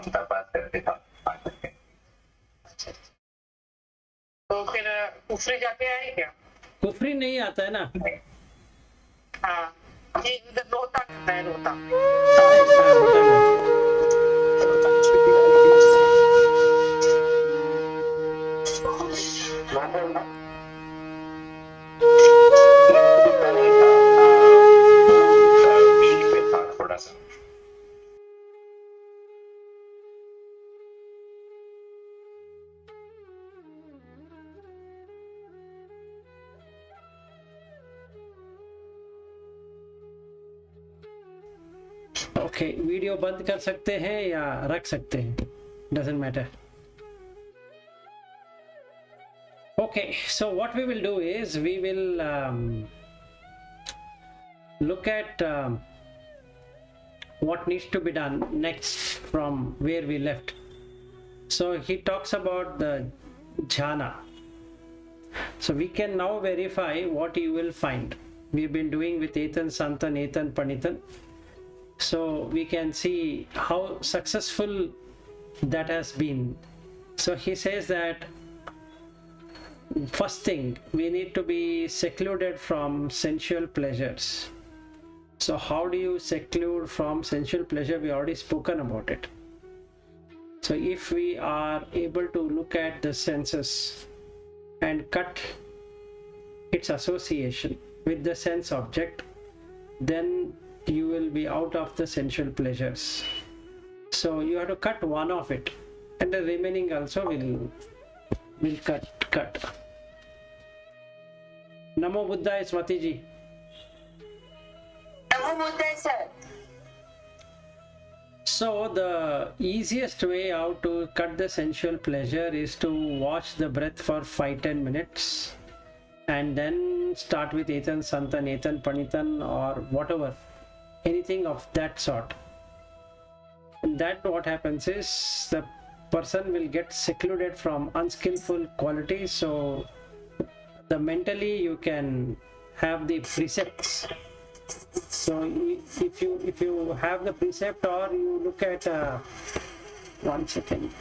हम बात करते थे। तो फिर कुफरी जाके आए क्या? कुफरी नहीं आता है ना। हाँ, ये इधर रोहता है, रोहता। बीच पे था थोड़ा सा। ओके, वीडियो बंद कर सकते हैं या रख सकते हैं, doesn't matter. Okay, so what we will do is we will look at what needs to be done next from where we left. So he talks about the jhana. So we can now verify what you will find. We've been doing with Etan Santan, Etan Panitan. So we can see how successful that has been. So he says that first thing, we need to be secluded from sensual pleasures. So how do you seclude from sensual pleasure? We already spoken about it. So if we are able to look at the senses and cut its association with the sense object, then you will be out of the sensual pleasures. So you have to cut one of it, and the remaining also will cut. Namo Buddhaya, Swati ji. Namo Buddhaya, sir. So the easiest way out to cut the sensual pleasure is to watch the breath for 5-10 minutes and then start with Etan Santan, Etan Panitan, or whatever, anything of that sort. And that what happens is the person will get secluded from unskillful qualities. So the mentally you can have the precepts. So if you have the precept, or you look at 1 second.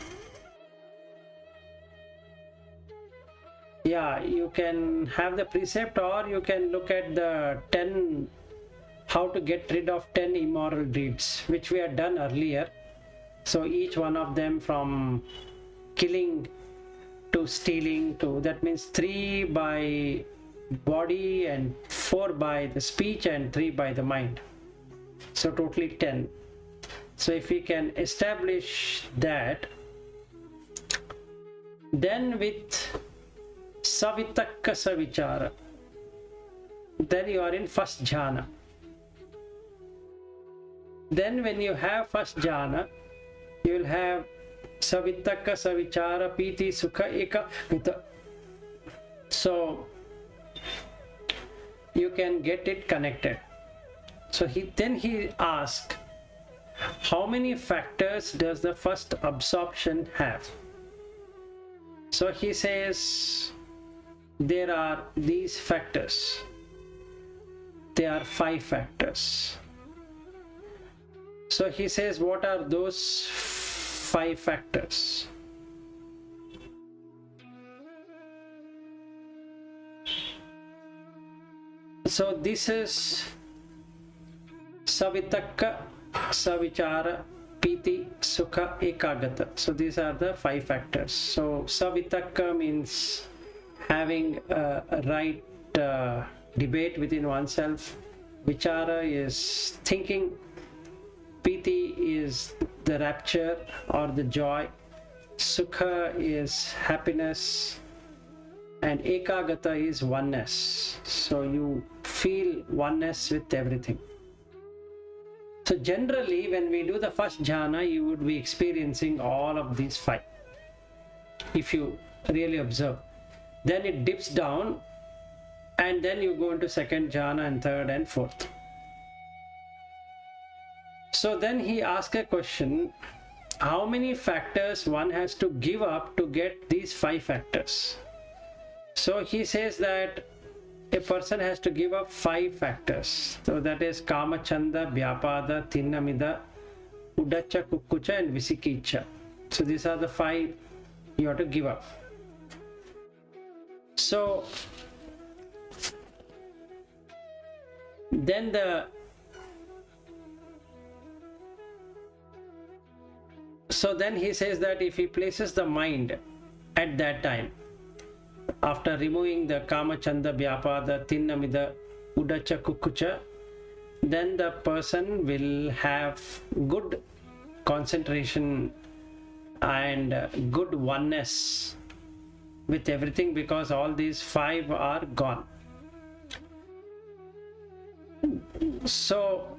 Yeah, you can have the precept, or you can look at the 10, how to get rid of 10 immoral deeds, which we had done earlier. So each one of them, from killing to stealing to, that means 3 by body and 4 by the speech and 3 by the mind. So totally 10. So if we can establish that, then with savitakka savichara, then you are in first jhana. Then when you have first jhana, you will have savitakka savichara piti sukha ekagata. So you can get it connected. So he asks, how many factors does the first absorption have? So he says there are these factors. There are 5 factors. So he says, what are those 5 factors? So this is savitakka, savichara, piti, sukha, ekagata. So these are the 5 factors. So savitakka means having a right debate within oneself. Vichara is thinking. Piti is the rapture or the joy. Sukha is happiness. And ekagata is oneness. So you feel oneness with everything. So generally, when we do the first jhana, you would be experiencing all of these 5. If you really observe, then it dips down, and then you go into second jhana and third and fourth. So then he asks a question, how many factors one has to give up to get these 5 factors? So he says that a person has to give up 5 factors. So that is kama, chanda, vyapada, thinnamida, Udacha, Kukkucha, and Visikicha. So these are the 5 you have to give up. So then he says that if he places the mind at that time, after removing the Kama, Chanda, Vyapada, Tinnamida, Udacha, Kukkucha, then the person will have good concentration and good oneness with everything, because all these 5 are gone. So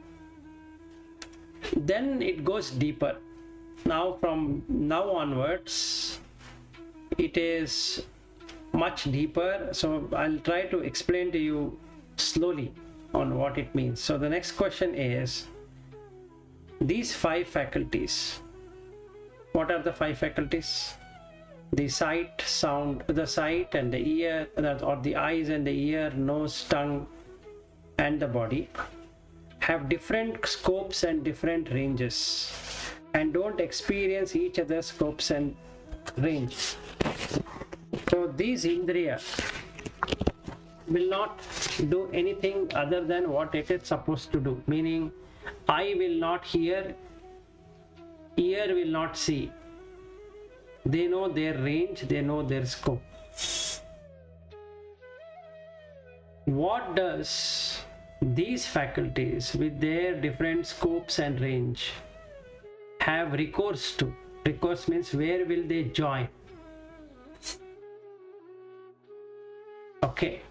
then it goes deeper. Now from now onwards it is much deeper, so I'll try to explain to you slowly on what it means. So the next question is, these 5 faculties, what are the 5 faculties? The sight, sound, the sight and the ear, or the eyes and the ear, nose, tongue and the body have different scopes and different ranges, and don't experience each other's scopes and range. So these indriya will not do anything other than what it is supposed to do, meaning eye will not hear, ear will not see. They know their range, they know their scope. What does these faculties with their different scopes and range have recourse to? Recourse means where will they join? Okay.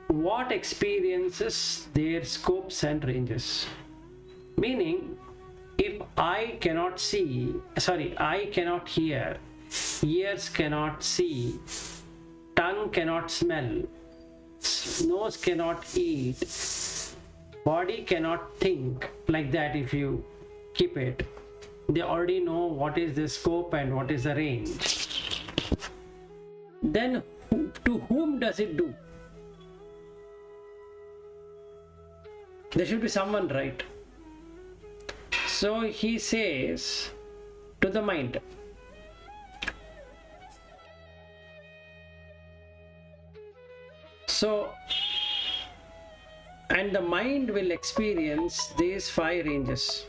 What experiences their scopes and ranges? Meaning, if I cannot see, I cannot hear, ears cannot see, tongue cannot smell, nose cannot eat, body cannot think, like that, if you keep it, they already know what is the scope and what is the range. Then to whom does it do? There should be someone, right? So he says to the mind. So, and the mind will experience these 5 ranges.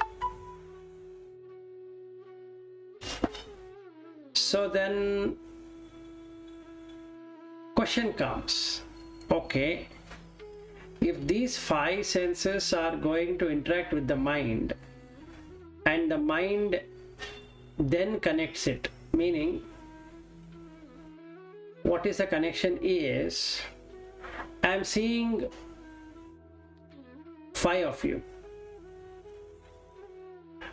So then question comes, okay, if these 5 senses are going to interact with the mind and the mind then connects it, meaning what is the connection is, I am seeing 5 of you,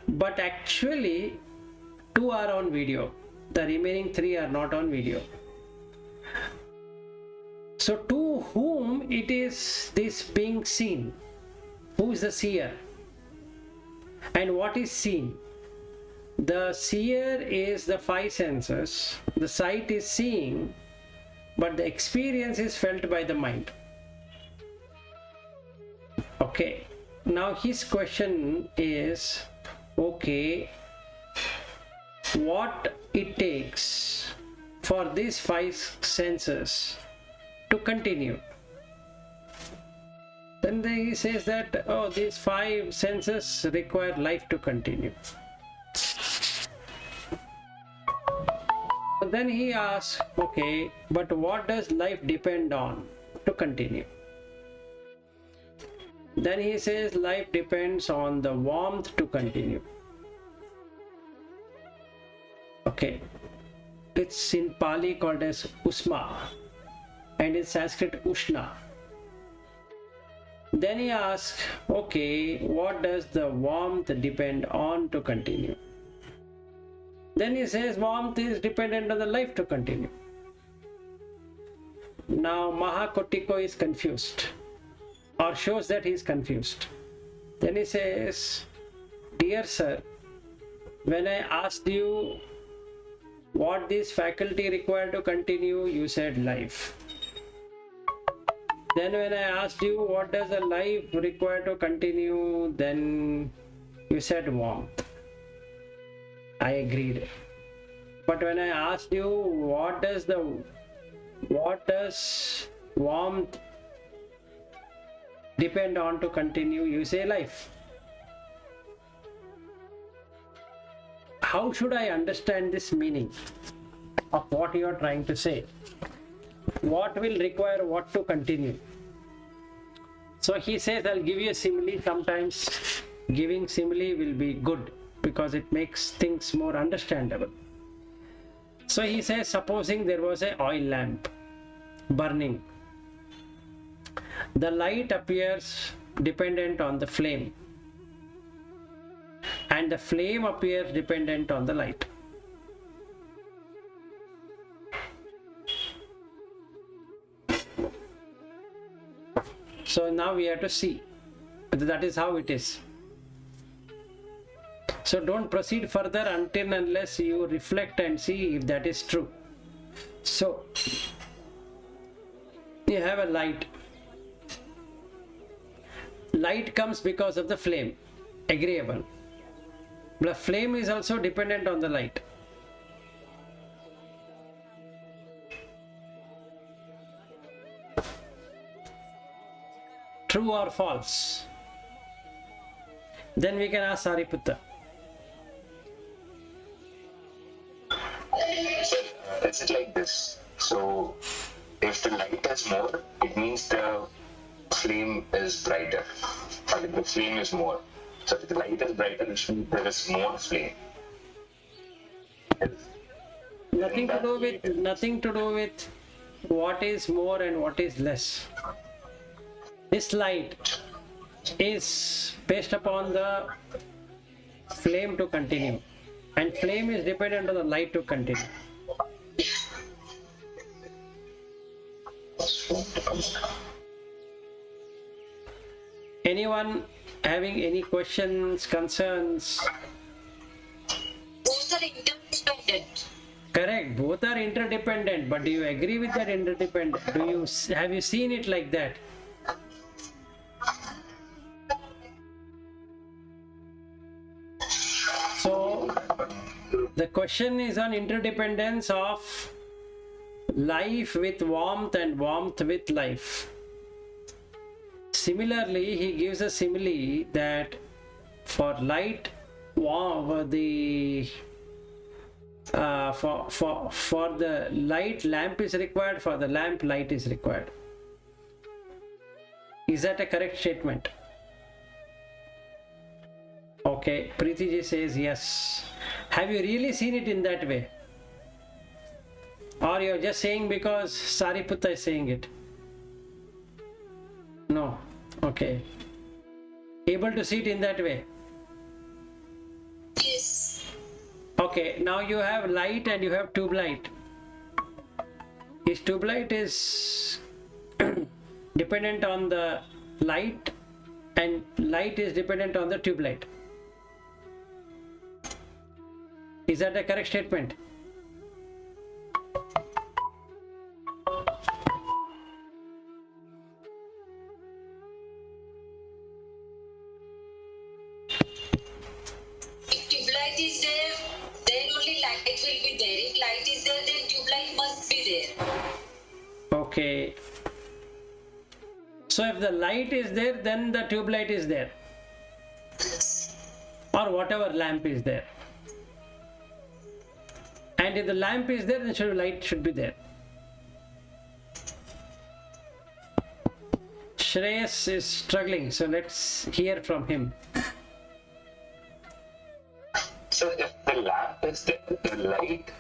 but actually 2 are on video, the remaining 3 are not on video. So to whom it is this being seen? Who is the seer? And what is seen? The seer is the 5 senses. The sight is seeing, but the experience is felt by the mind. Okay. Now his question is, okay, what it takes for these 5 senses to continue? Then he says that, oh, these 5 senses require life to continue. Then he asks, okay, but what does life depend on to continue? Then he says life depends on the warmth to continue. Okay, it's in Pali called as Usma and in Sanskrit Ushna. Then he asks, okay, what does the warmth depend on to continue? Then he says warmth is dependent on the life to continue. Now Mahakotiko is confused, or shows that he is confused. Then he says, dear sir, when I asked you what this faculty required to continue, you said life. Then when I asked you what does a life require to continue, then you said warmth. I agreed. But when I asked you what does warmth depend on to continue, you say life. How should I understand this meaning of what you are trying to say? What will require what to continue? So he says, I'll give you a simile. Sometimes giving simile will be good because it makes things more understandable. So he says, supposing there was an oil lamp burning. The light appears dependent on the flame, and the flame appears dependent on the light. So now we have to see that is how it is. So don't proceed further until unless you reflect and see if that is true. So you have a light. Light comes because of the flame. Agreeable. The flame is also dependent on the light. True or false? Then we can ask Sariputta. So, is it like this? So, if the light is more, it means the flame is brighter. Or if the flame is more. So, if the light is brighter, it means there is more flame. Nothing to do with what is more and what is less. This light is based upon the flame to continue, and flame is dependent on the light to continue. Anyone having any questions, concerns? Both are interdependent. Correct, both are interdependent, but do you agree with that interdependent? Have you seen it like that? So the question is on interdependence of life with warmth and warmth with life. Similarly, he gives a simile that for light, for the light, lamp is required. For the lamp, light is required. Is that a correct statement? Okay, Preeti ji says yes. Have you really seen it in that way? Or you're just saying because Sariputta is saying it? No. Okay. Able to see it in that way? Yes. Okay, now you have light and you have tube light. Is tube light is dependent on the light, and light is dependent on the tube light. Is that a correct statement? If tube light is there, then only light will be there. If light is there, then tube light must be there. Okay. So if the light is there, then the tube light is there. Or whatever lamp is there. And if the lamp is there, then light should be there. Shreyas is struggling, so let's hear from him. So if the lamp is there, the light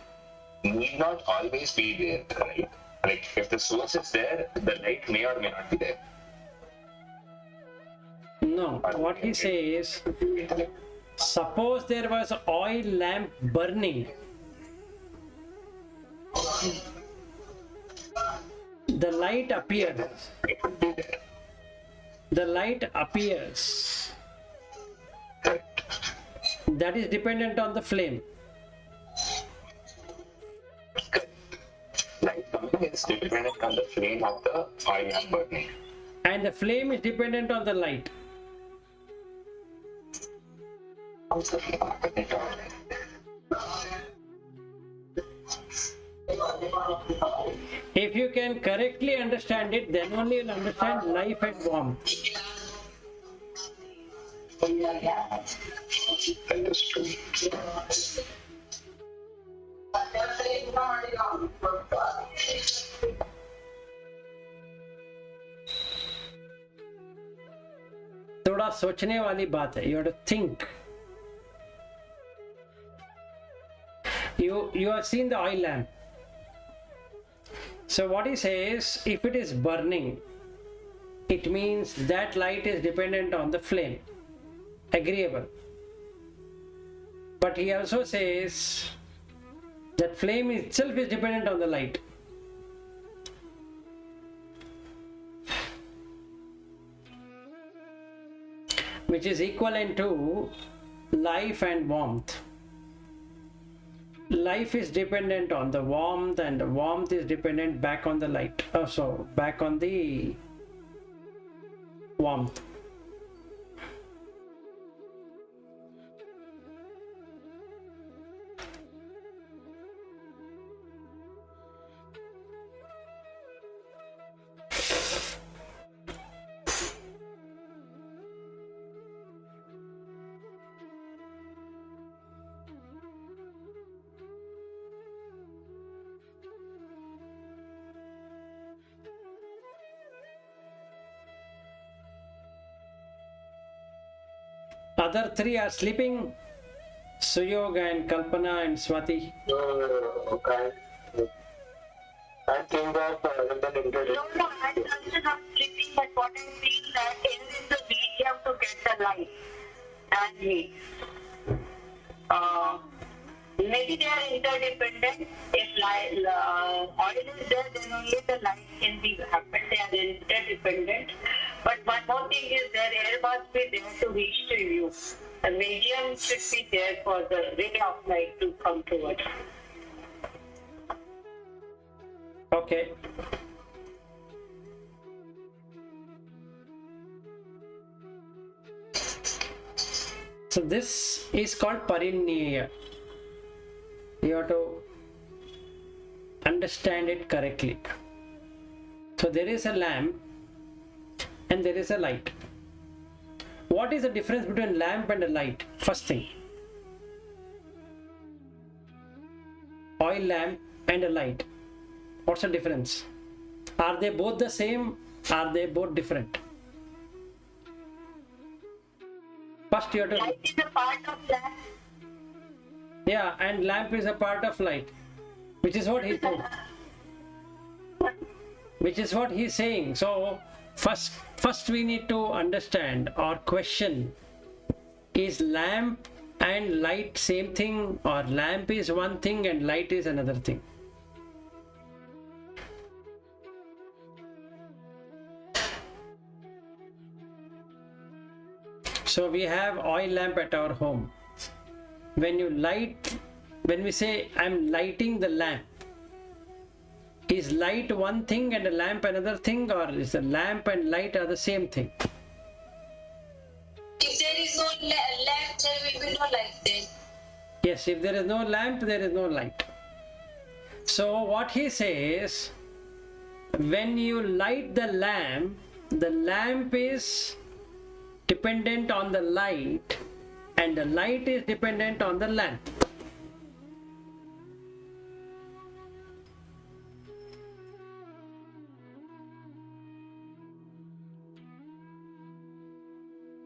need not always be there, right? Like if the source is there, the light may or may not be there. No, what he says, suppose there was an oil lamp burning. The light appears. It would be there. The light appears. That is dependent on the flame. Light coming is dependent on the flame of the oil lamp burning. And the flame is dependent on the light. If you can correctly understand it, then only you'll understand life and warmth. That is true. थोड़ा सोचने वाली बात है. You have to think. You have seen the oil lamp. So what he says, if it is burning, it means that light is dependent on the flame. Agreeable. But he also says that flame itself is dependent on the light. Which is equivalent to life and warmth. Life is dependent on the warmth, and the warmth is dependent back on the light. So back on the warmth. Other three are sleeping, Suyog and Kalpana and Swati. Okay. I think that No, I'm also not sleeping, but what I feel that air is the medium to get the light and heat. Maybe they are interdependent. If oil is there, then only the light can be happen. They are interdependent. But one more thing is there, air must be there to reach to you. The medium should be there for the ray of light to come towards. Okay. So this is called Parinyaya. You have to understand it correctly. So there is a lamp and there is a light. What is the difference between lamp and a light? First thing, oil lamp and a light. What's the difference? Are they both the same? Are they both different? First you have to... Light is a part of lamp. Yeah, and lamp is a part of light, which is what he said. Which is what he's saying. So first we need to understand or question, is lamp and light same thing, or lamp is one thing and light is another thing? So we have oil lamp at our home. When we say I'm lighting the lamp, is light one thing and a lamp another thing, or is the lamp and light are the same thing? If there is no lamp, there will be no light then. Yes, if there is no lamp, there is no light. So what he says, when you light the lamp is dependent on the light and the light is dependent on the lamp.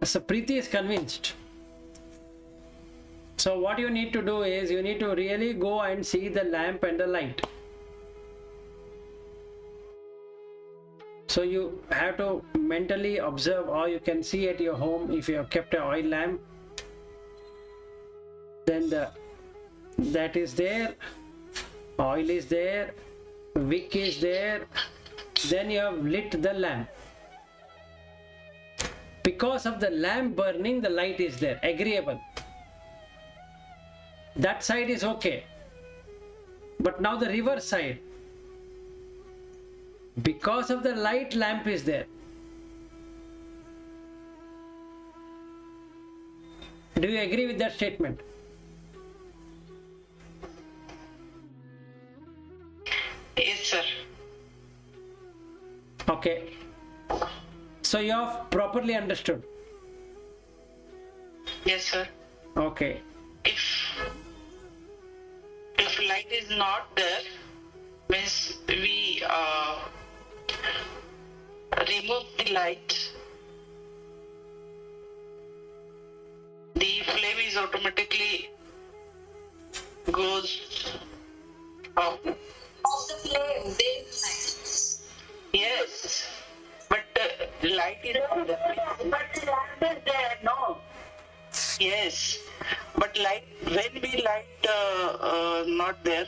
So Preeti is convinced. So what you need to do is you need to really go and see the lamp and the light. So you have to mentally observe, or you can see at your home if you have kept an oil lamp, then that is there, oil is there, wick is there, then you have lit the lamp. Because of the lamp burning, the light is there, agreeable. That side is okay. But now the reverse side, because of the light, lamp is there. Do you agree with that statement? sir. Okay. So you have properly understood. Yes, sir. Okay. If light is not there, means we remove the light, the flame is automatically goes off. Of the flame, there is light. Yes, but light is not there. But the lamp is there, no? Yes, but light, when we light not there,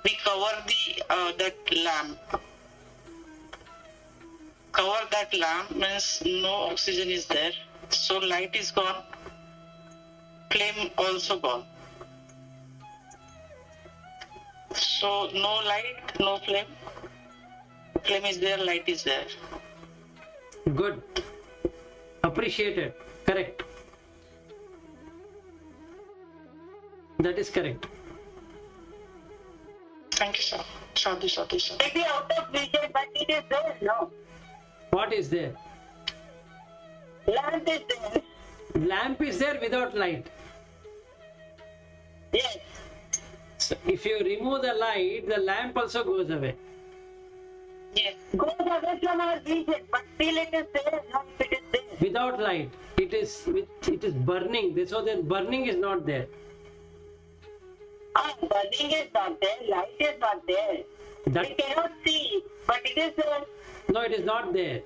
we cover that lamp. Cover that lamp means no oxygen is there, so light is gone, flame also gone. So no light, no flame. Flame is there, light is there. Good. Appreciated. Correct. That is correct. Thank you, sir. Sadhu, sadhu, sadhu. Maybe out of vision, but it is there, no? What is there? Lamp is there. Lamp is there without light. Yes. So if you remove the light, the lamp also goes away. Yes. Goes away from our vision, but still it is there, no? If it is there. Without light, it is burning. So that burning is not there. Burning is not there, light is not there. That We cannot see, but it is there. no, it is not there.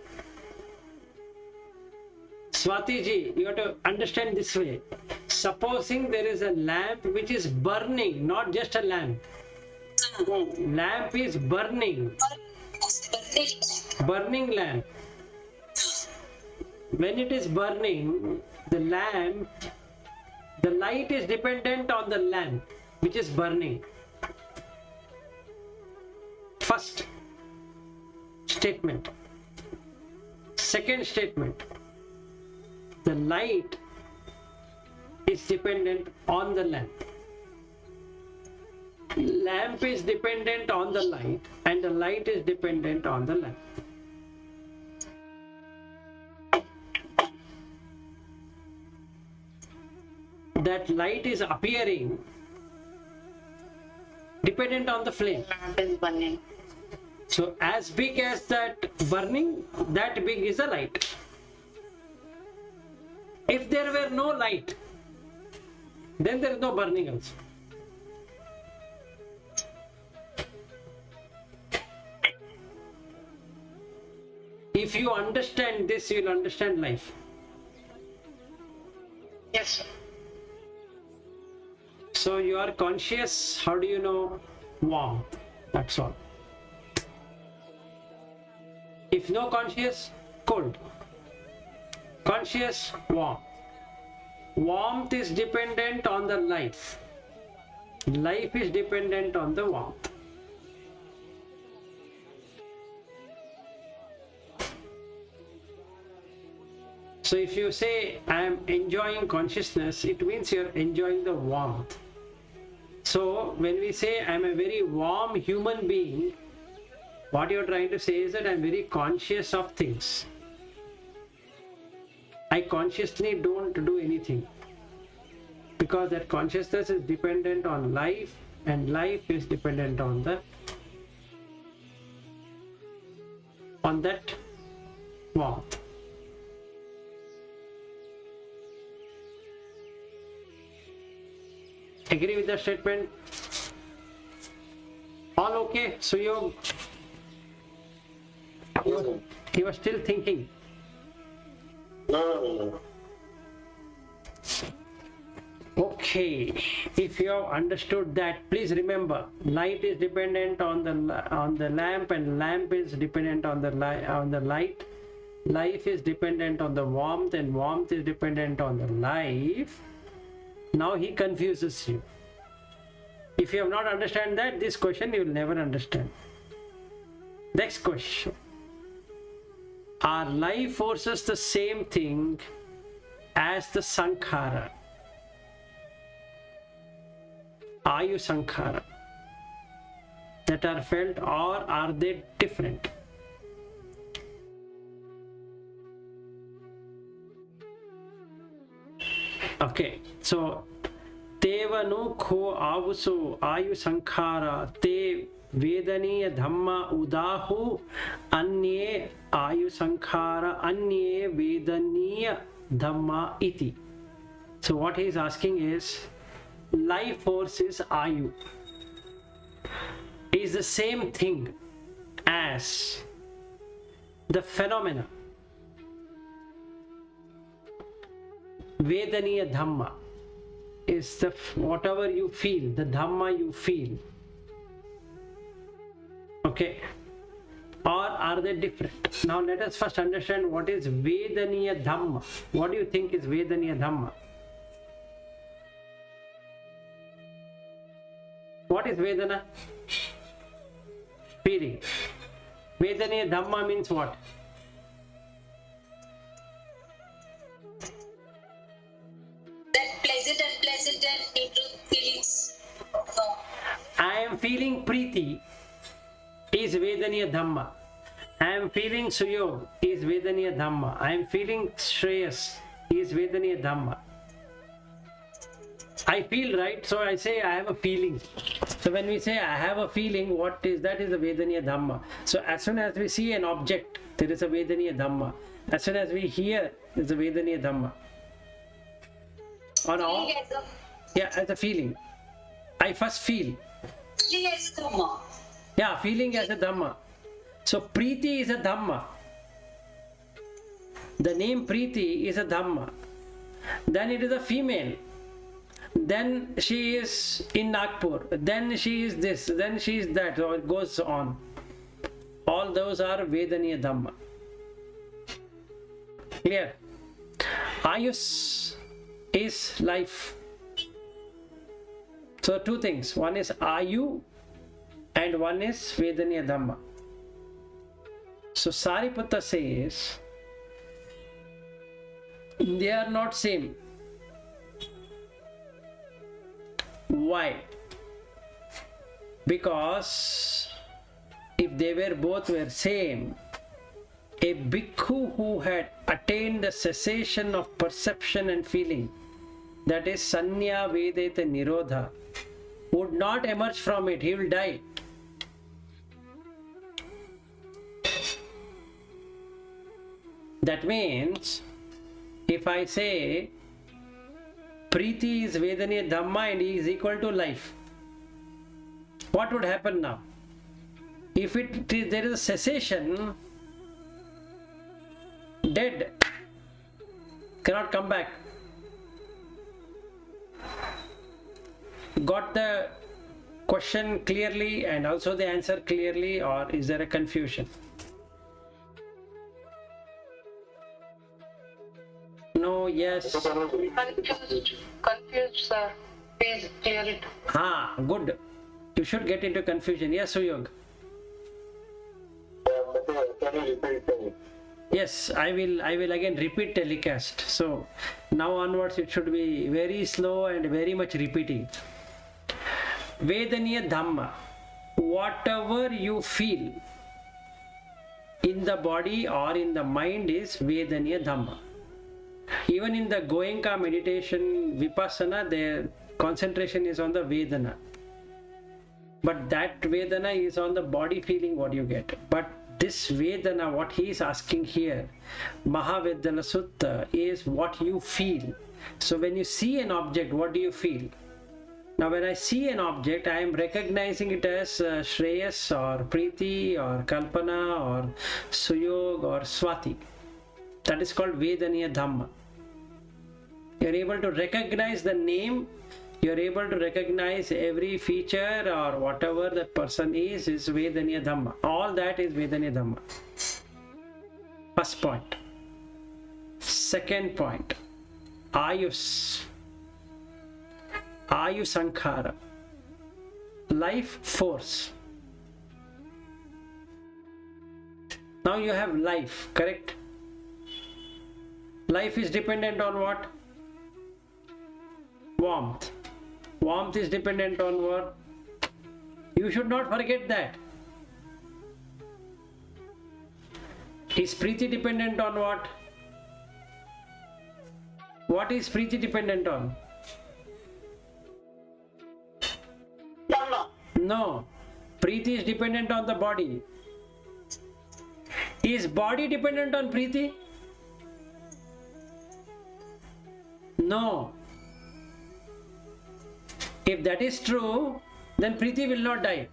Swati ji, you have to understand this way. Supposing there is a lamp which is burning, not just a lamp. Lamp is burning. Burning lamp. When it is burning, the light is dependent on the lamp which is burning. First statement. Second statement. The light is dependent on the lamp. Lamp is dependent on the light, and the light is dependent on the lamp. That light is appearing dependent on the flame. Lamp is burning. So as big as that burning, that big is the light. If there were no light, then there is no burning also. If you understand this, you will understand life. Yes, sir. So you are conscious, how do you know? Warm. That's all. If no conscious, cold. Conscious, warm. Warmth is dependent on the life. Life is dependent on the warmth. So if you say, I am enjoying consciousness, it means you are enjoying the warmth. So when we say, I am a very warm human being, what you are trying to say is that I am very conscious of things. I consciously don't do anything. Because that consciousness is dependent on life, and life is dependent on that warmth. Agree with the statement? All okay? So you were still thinking. No. Okay, if you have understood that, please remember, light is dependent on the lamp, and lamp is dependent on the light. Life is dependent on the warmth, and warmth is dependent on the life. Now he confuses you. If you have not understand that, this question you will never understand. Next question. Are life forces the same thing as the sankhara? Are you sankhara? that are felt, or are they different? Okay, so Tevanu kho avusu ayu sankhara te vedaniya dhamma udahu anye ayu sankhara anye vedaniya dhamma iti. So what he is asking is, life force is ayu, is the same thing as the phenomena. Vedaniya dhamma is the whatever you feel, the dhamma you feel. Okay, or are they different? Now let us first understand what is Vedaniya Dhamma. What do you think is Vedaniya Dhamma? What is Vedana? Feeling. Vedaniya Dhamma means what? That pleasant, unpleasant and neutral feelings. No. I am feeling Preeti is Vedaniya Dhamma. I am feeling Suyog is Vedaniya Dhamma. I am feeling Shreyas is Vedaniya Dhamma. I feel, right? So I say I have a feeling. So when we say I have a feeling, what is that? Is a Vedaniya Dhamma. So as soon as we see an object, there is a Vedaniya Dhamma. As soon as we hear, there is a Vedaniya Dhamma. Or all? Yeah, as a feeling. I first feel. Feeling as a dhamma. Yeah, feeling as a Dhamma. So Preeti is a Dhamma. The name Preeti is a Dhamma. Then it is a female. Then she is in Nagpur. Then she is this. Then she is that. So it goes on. All those are Vedaniya Dhamma. Clear? Ayus is life. So two things. One is Ayu and one is Vedaniya Dhamma. So Sariputta says they are not same. Why? Because if they were both were same, a bhikkhu who had attained the cessation of perception and feeling, that is sanya vedeta nirodha, would not emerge from it. He will die. That means if I say Preeti is Vedaniya Dhamma and he is equal to life, what would happen now? If there is a cessation, dead, cannot come back. Got the question clearly and also the answer clearly, or is there a confusion? No, yes. Confused, sir. Please clear it. Good. You should get into confusion. Yes, Suyog. Can you repeat it? Yes, I will again repeat telecast. So now onwards it should be very slow and very much repeating. Vedaniya Dhamma. Whatever you feel in the body or in the mind is Vedaniya Dhamma. Even in the Goenka meditation, Vipassana, their concentration is on the Vedana. But that Vedana is on the body feeling what you get. But this Vedana, what he is asking here, Mahāvedallasutta, is what you feel. So when you see an object, what do you feel? Now when I see an object, I am recognizing it as Shreyas or Preeti or Kalpana or Suyog or Swati. That is called Vedaniya Dhamma. You are able to recognize the name, you are able to recognize every feature or whatever that person is Vedaniya Dhamma. All that is Vedaniya Dhamma. First point. Second point, Ayus. Ayu Sankhara. Life force. Now you have life, correct? Life is dependent on what? Warmth. Warmth is dependent on what? You should not forget that. Is Preeti dependent on what? What is Preeti dependent on? Dhamma. No. Preeti is dependent on the body. Is body dependent on Preeti? No. If that is true, then Preeti will not die.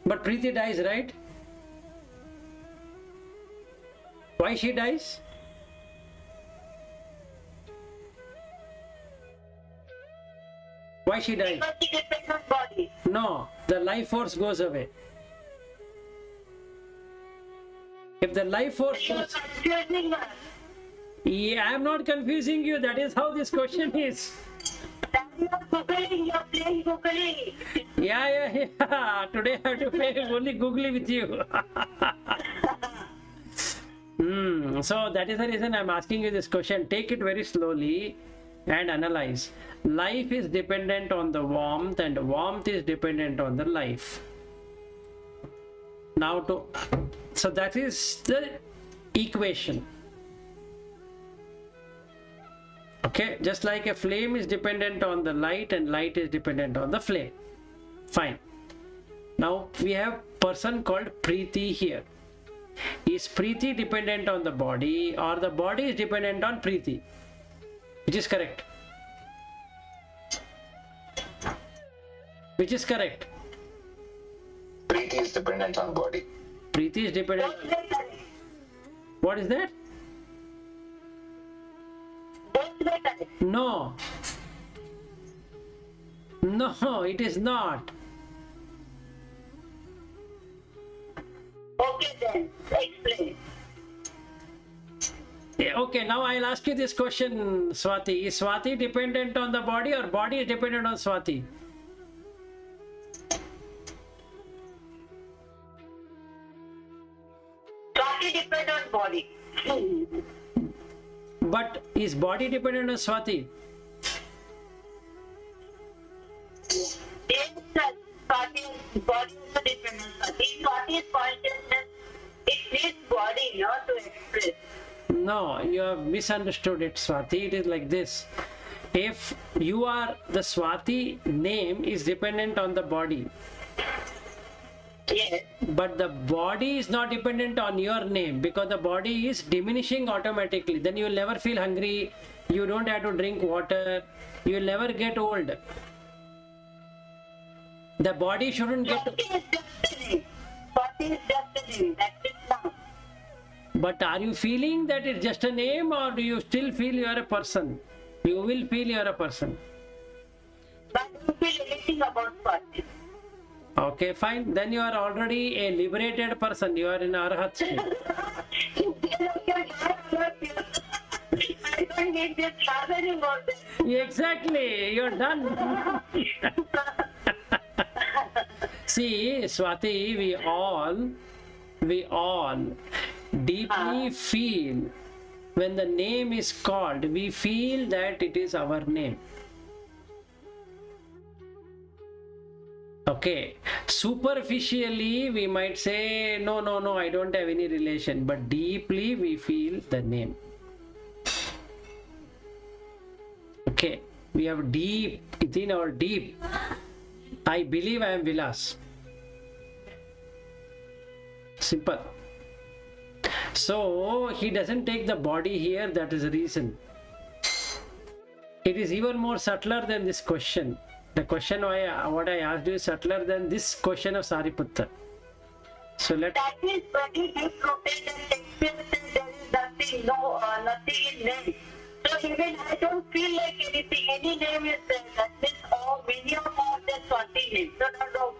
But Preeti dies, right? Why she dies? Why she dies? Because she depends on body. No, the life force goes away. If the life force You are goes... confusing us. Yeah, I am not confusing you. That is how this question is. That you are Googling, you are playing Googling. Yeah. Today I have to play only googly with you. So that is the reason I am asking you this question. Take it very slowly and analyze. Life is dependent on the warmth, and warmth is dependent on the life. Now so that is the equation. Okay, just like a flame is dependent on the light and light is dependent on the flame. Fine. Now we have person called Preeti here. Is Preeti dependent on the body, or the body is dependent on Preeti? Which is correct? Which is correct? Preeti is dependent on body. Preeti is dependent. Both way correct. What is that? Both way correct. No. No, it is not. Okay then, explain. Yeah, okay, now I'll ask you this question, Swati. Is Swati dependent on the body, or body is dependent on Swati? Body depends on body. But is body dependent on Swati? Yes, sir. Body also depends on body. Body is consciousness. It needs body, not to express. No, you have misunderstood it, Swati. It is like this. If you are, the Swati name is dependent on the body, Yes. but the body is not dependent on your name, because the body is diminishing automatically. Then you will never feel hungry, you don't have to drink water, you will never get old. The body shouldn't get... Body is just a name. Body is just a name. That's it now. But are you feeling that it's just a name, or do you still feel you are a person? You will feel you are a person. But you feel anything about body. Okay, fine. Then you are already a liberated person. You are in Arhat state. I don't need this class anymore. Exactly. You're done. See, Swati, we all deeply feel when the name is called, we feel that it is our name. Okay, superficially we might say, no, I don't have any relation, but deeply we feel the name. Okay, we have deep, within our deep, I believe I am Vilas. Simple. So he doesn't take the body here, that is the reason. It is even more subtler than this question. The question what I asked you is subtler than this question of Sariputta. So let... That is very deep rooted and experiences. There is nothing in name. So even I don't feel like anything. Any name is there. That means all many of us are Swati name. So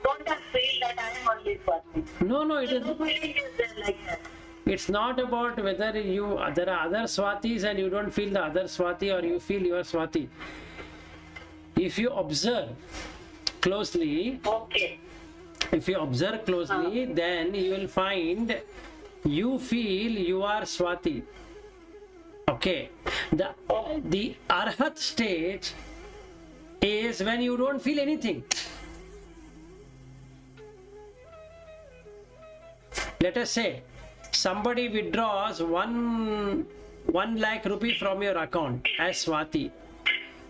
don't just feel that I am only Swati. No, it is... No feeling is there like that. It's not about whether there are other Swatis and you don't feel the other Swati, or you feel you are Swati. If you observe closely, Okay. then you will find you feel you are Swati. Okay. The Arhat stage is when you don't feel anything. Let us say somebody withdraws 1 lakh rupee from your account as Swati.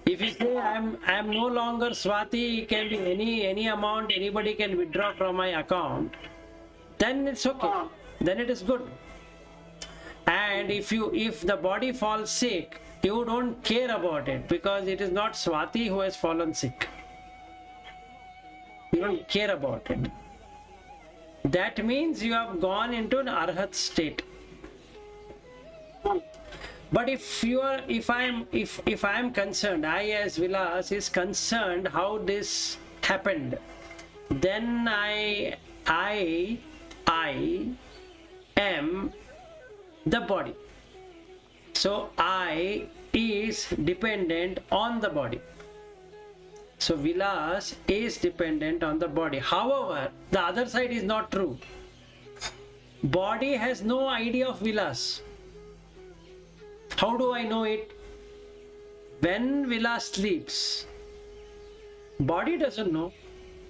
If you say I am no longer Swati, it can be any amount, anybody can withdraw from my account, then it's okay. Then it is good. And if the body falls sick, you don't care about it because it is not Swati who has fallen sick. You don't care about it. That means you have gone into an arhat state. But if I am concerned, I as Vilas is concerned how this happened, then I am the body. So I is dependent on the body. So Vilas is dependent on the body. However, the other side is not true. Body has no idea of Vilas. How do I know it? When Vilas sleeps, body doesn't know.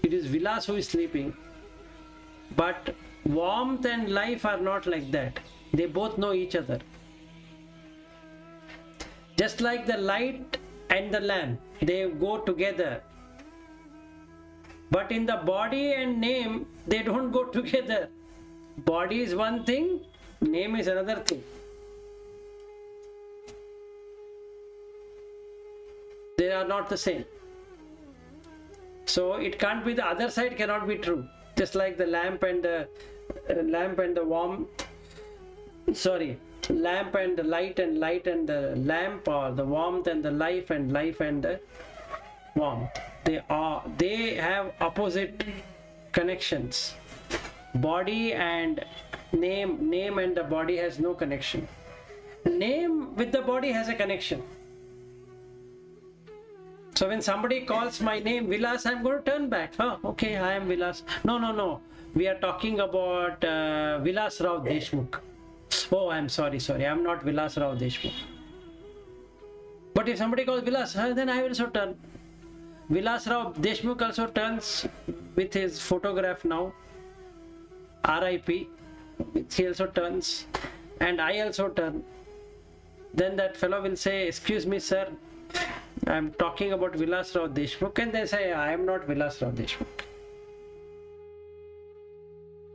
It is Vilas who is sleeping. But warmth and life are not like that. They both know each other. Just like the light and the lamp, they go together. But in the body and name, they don't go together. Body is one thing, name is another thing. They are not the same. So it can't be, the other side cannot be true. Just like the lamp and the lamp and the light and the lamp, or the warmth and the life and the warmth. They have opposite connections. Body and name and the body has no connection. Name with the body has a connection. So when somebody calls my name Vilas, I'm going to turn back. Oh, okay, I am Vilas. No. We are talking about Vilas Rao Deshmukh. Oh, I'm sorry. I'm not Vilas Rao Deshmukh. But if somebody calls Vilas, then I will also turn. Vilas Rao Deshmukh also turns with his photograph now. RIP. He also turns. And I also turn. Then that fellow will say, excuse me, sir, I'm talking about Vilas Rao Deshmukh, and they say, I am not Vilas Rao Deshmukh.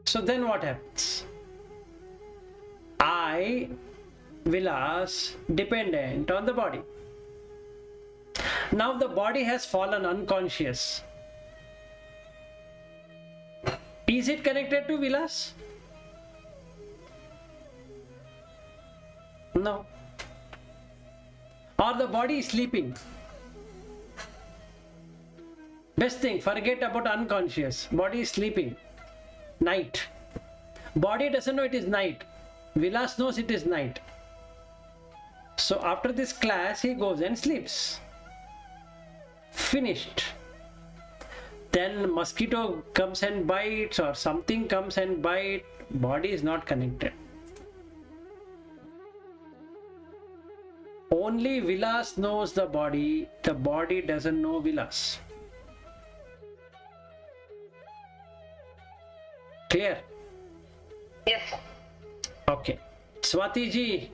So then what happens? I, Vilas, dependent on the body. Now the body has fallen unconscious. Is it connected to Vilas? No. Or the body is sleeping. Best thing, forget about unconscious. Body is sleeping. Night. Body doesn't know it is night. Vilas knows it is night. So after this class, he goes and sleeps. Finished. Then mosquito comes and bites, or something comes and bites. Body is not connected. Only Vilas knows the body doesn't know Vilas. Clear? Yes. Okay. Swati ji,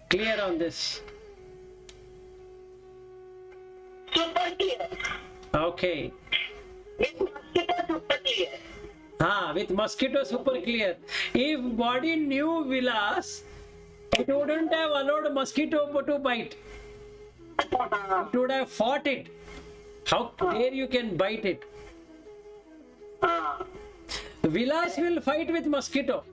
clear on this? Super clear. Okay. With mosquito, super clear. With mosquito, super clear. If body knew Vilas, it wouldn't have allowed mosquito to bite. It would have fought it. How dare you can bite it? Vilas will fight with mosquito.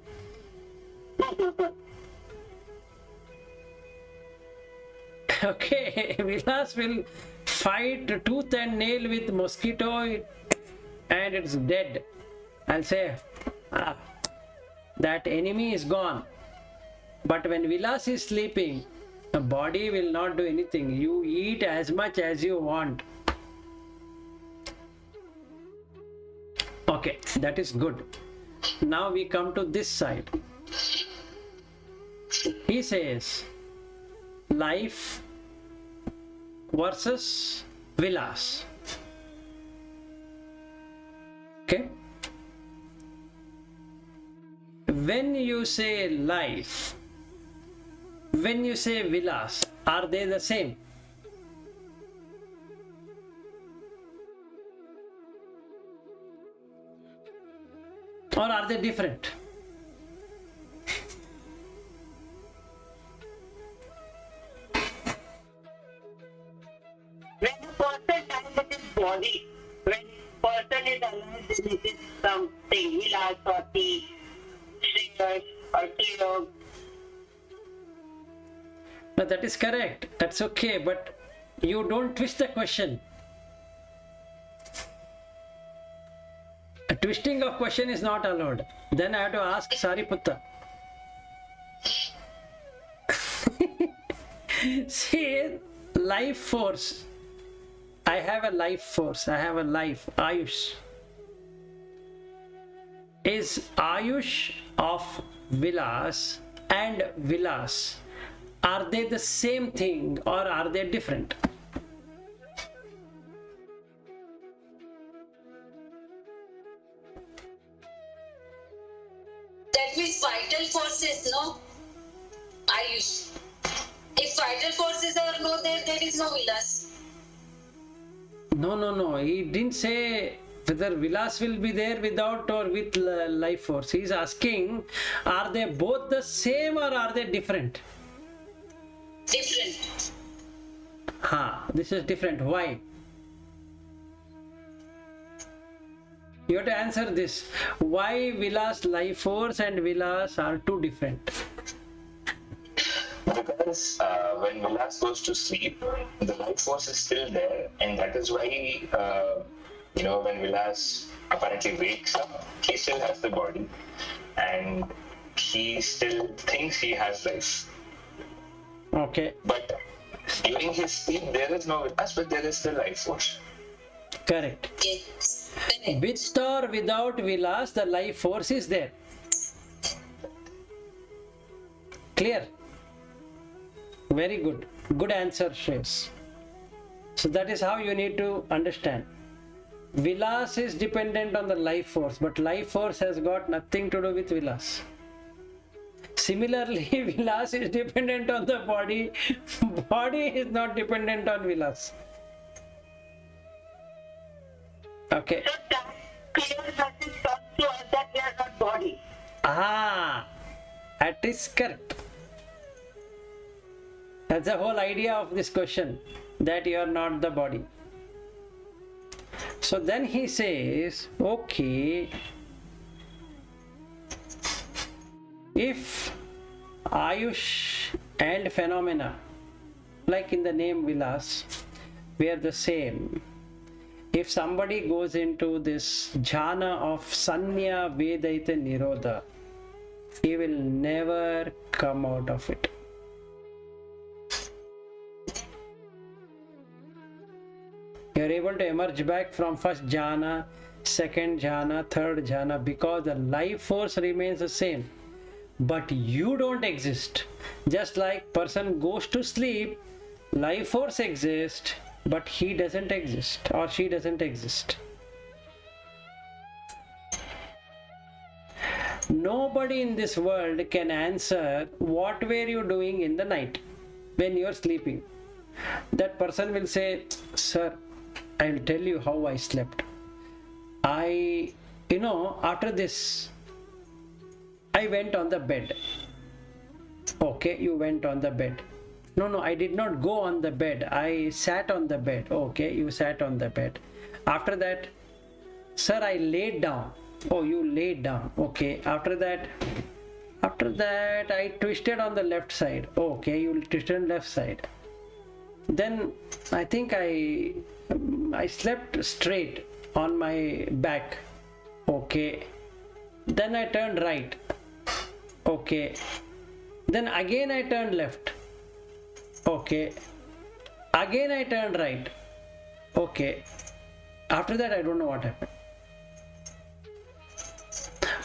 Okay, Vilas will fight tooth and nail with mosquito and it's dead. I'll say, that enemy is gone. But when Vilas is sleeping, the body will not do anything. You eat as much as you want. Okay, that is good. Now we come to this side. He says, life versus Vilas. Okay? When you say life, when you say vilas, are they the same? Or are they different? When a person dies with his body, when person is alive, then it is something, vilas or tea, shriyas or tiyog. No, that is correct. That's okay, but you don't twist the question. A twisting of question is not allowed. Then I have to ask Sariputta. See, life force. I have a life force. I have a life. Ayush. Is Ayush of Vilas and Vilas, are they the same thing or are they different? That means vital forces, no? Ayush. If vital forces are no there, there is no vilas. No. He didn't say whether Vilas will be there without or with life force. He is asking, are they both the same or are they different? Different. This is different. Why? You have to answer this. Why Vilas life force and Vilas are two different? Because when Vilas goes to sleep, the life force is still there, and that is why when Vilas apparently wakes up, he still has the body, and he still thinks he has life. Okay, But during his sleep, there is no Vilas, but there is still life force. correct. Yes. Correct. With or without Vilas, the life force is there. Clear? Very good. Good answer, Shreyas. So that is how you need to understand. Vilas is dependent on the life force, but life force has got nothing to do with Vilas. Similarly, Vilas is dependent on the body. Body is not dependent on Vilas. Okay. So that clear message comes to us that we are not body. That is correct. That's the whole idea of this question, that you are not the body. So then he says, okay, if Ayush and phenomena, like in the name Vilas, we are the same. If somebody goes into this jhana of Sanya Vedaita Nirodha, he will never come out of it. You are able to emerge back from first jhana, second jhana, third jhana, because the life force remains the same. But you don't exist. Just like person goes to sleep, life force exists, but he doesn't exist or she doesn't exist. Nobody in this world can answer what were you doing in the night when you are sleeping. That person will say, sir, I will tell you how I slept. After this, I went on the bed. Okay, you went on the bed. No, I did not go on the bed. I sat on the bed. Okay, you sat on the bed. After that, sir, I laid down. Oh, you laid down. Okay, after that, I twisted on the left side. Okay, you twisted on left side. Then I think I slept straight on my back. Okay. Then I turned right. Okay. Then again I turned left. Okay. Again I turned right. Okay. After that I don't know what happened.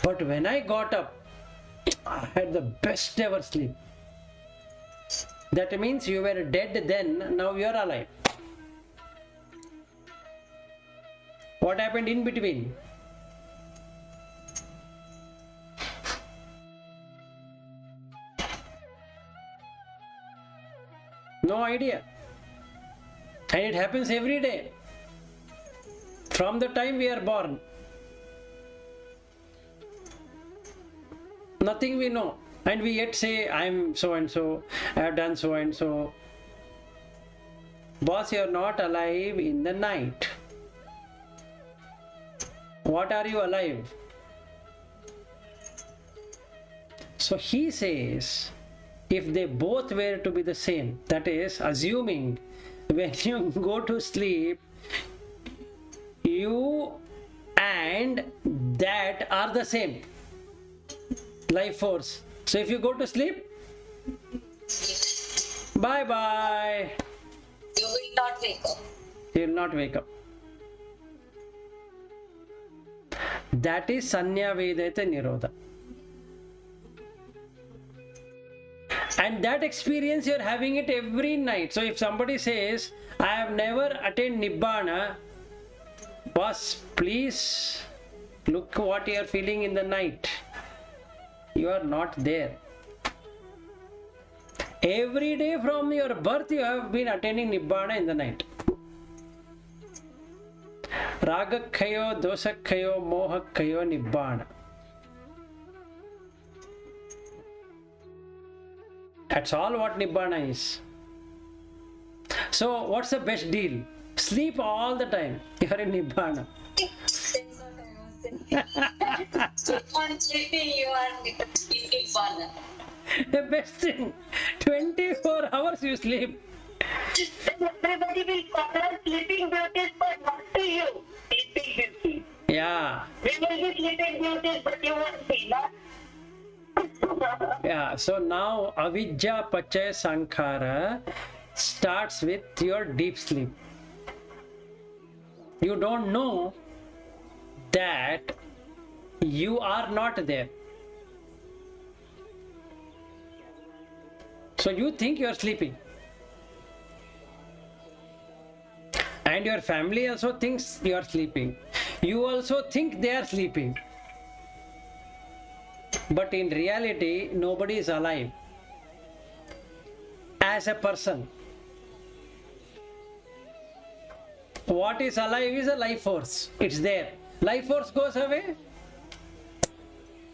But when I got up, I had the best ever sleep. That means you were dead then, now you are alive. What happened in between? No idea. And it happens every day. From the time we are born. Nothing we know. And we yet say, I'm so and so, I have done so and so. Boss, you're not alive in the night. What are you alive? So he says, if they both were to be the same, that is, assuming when you go to sleep, you and that are the same life force. So if you go to sleep, bye bye. You will not wake up. You will not wake up. That is Sanya Vedeta Nirodha. And that experience you are having it every night. So if somebody says, I have never attained nibbana, boss, please look what you are feeling in the night. You are not there. Every day from your birth you have been attaining nibbana in the night. Ragakhayo, dosakhayo, mohakhayo, nibbana. That's all what nibbana is. So what's the best deal? Sleep all the time. You are in nibbana. Keep on sleeping, you are in nibbana. The best thing. 24 hours you sleep. Everybody will call us sleeping beauties, but not to you. Sleeping beauty. Yeah. We will be sleeping beauties, but you won't be, no? Yeah. So now avidya pachaya sankhara starts with your deep sleep. You don't know that you are not there. So you think you are sleeping. And your family also thinks you are sleeping. You also think they are sleeping. But in reality, nobody is alive as a person. What is alive is a life force. It's there. Life force goes away.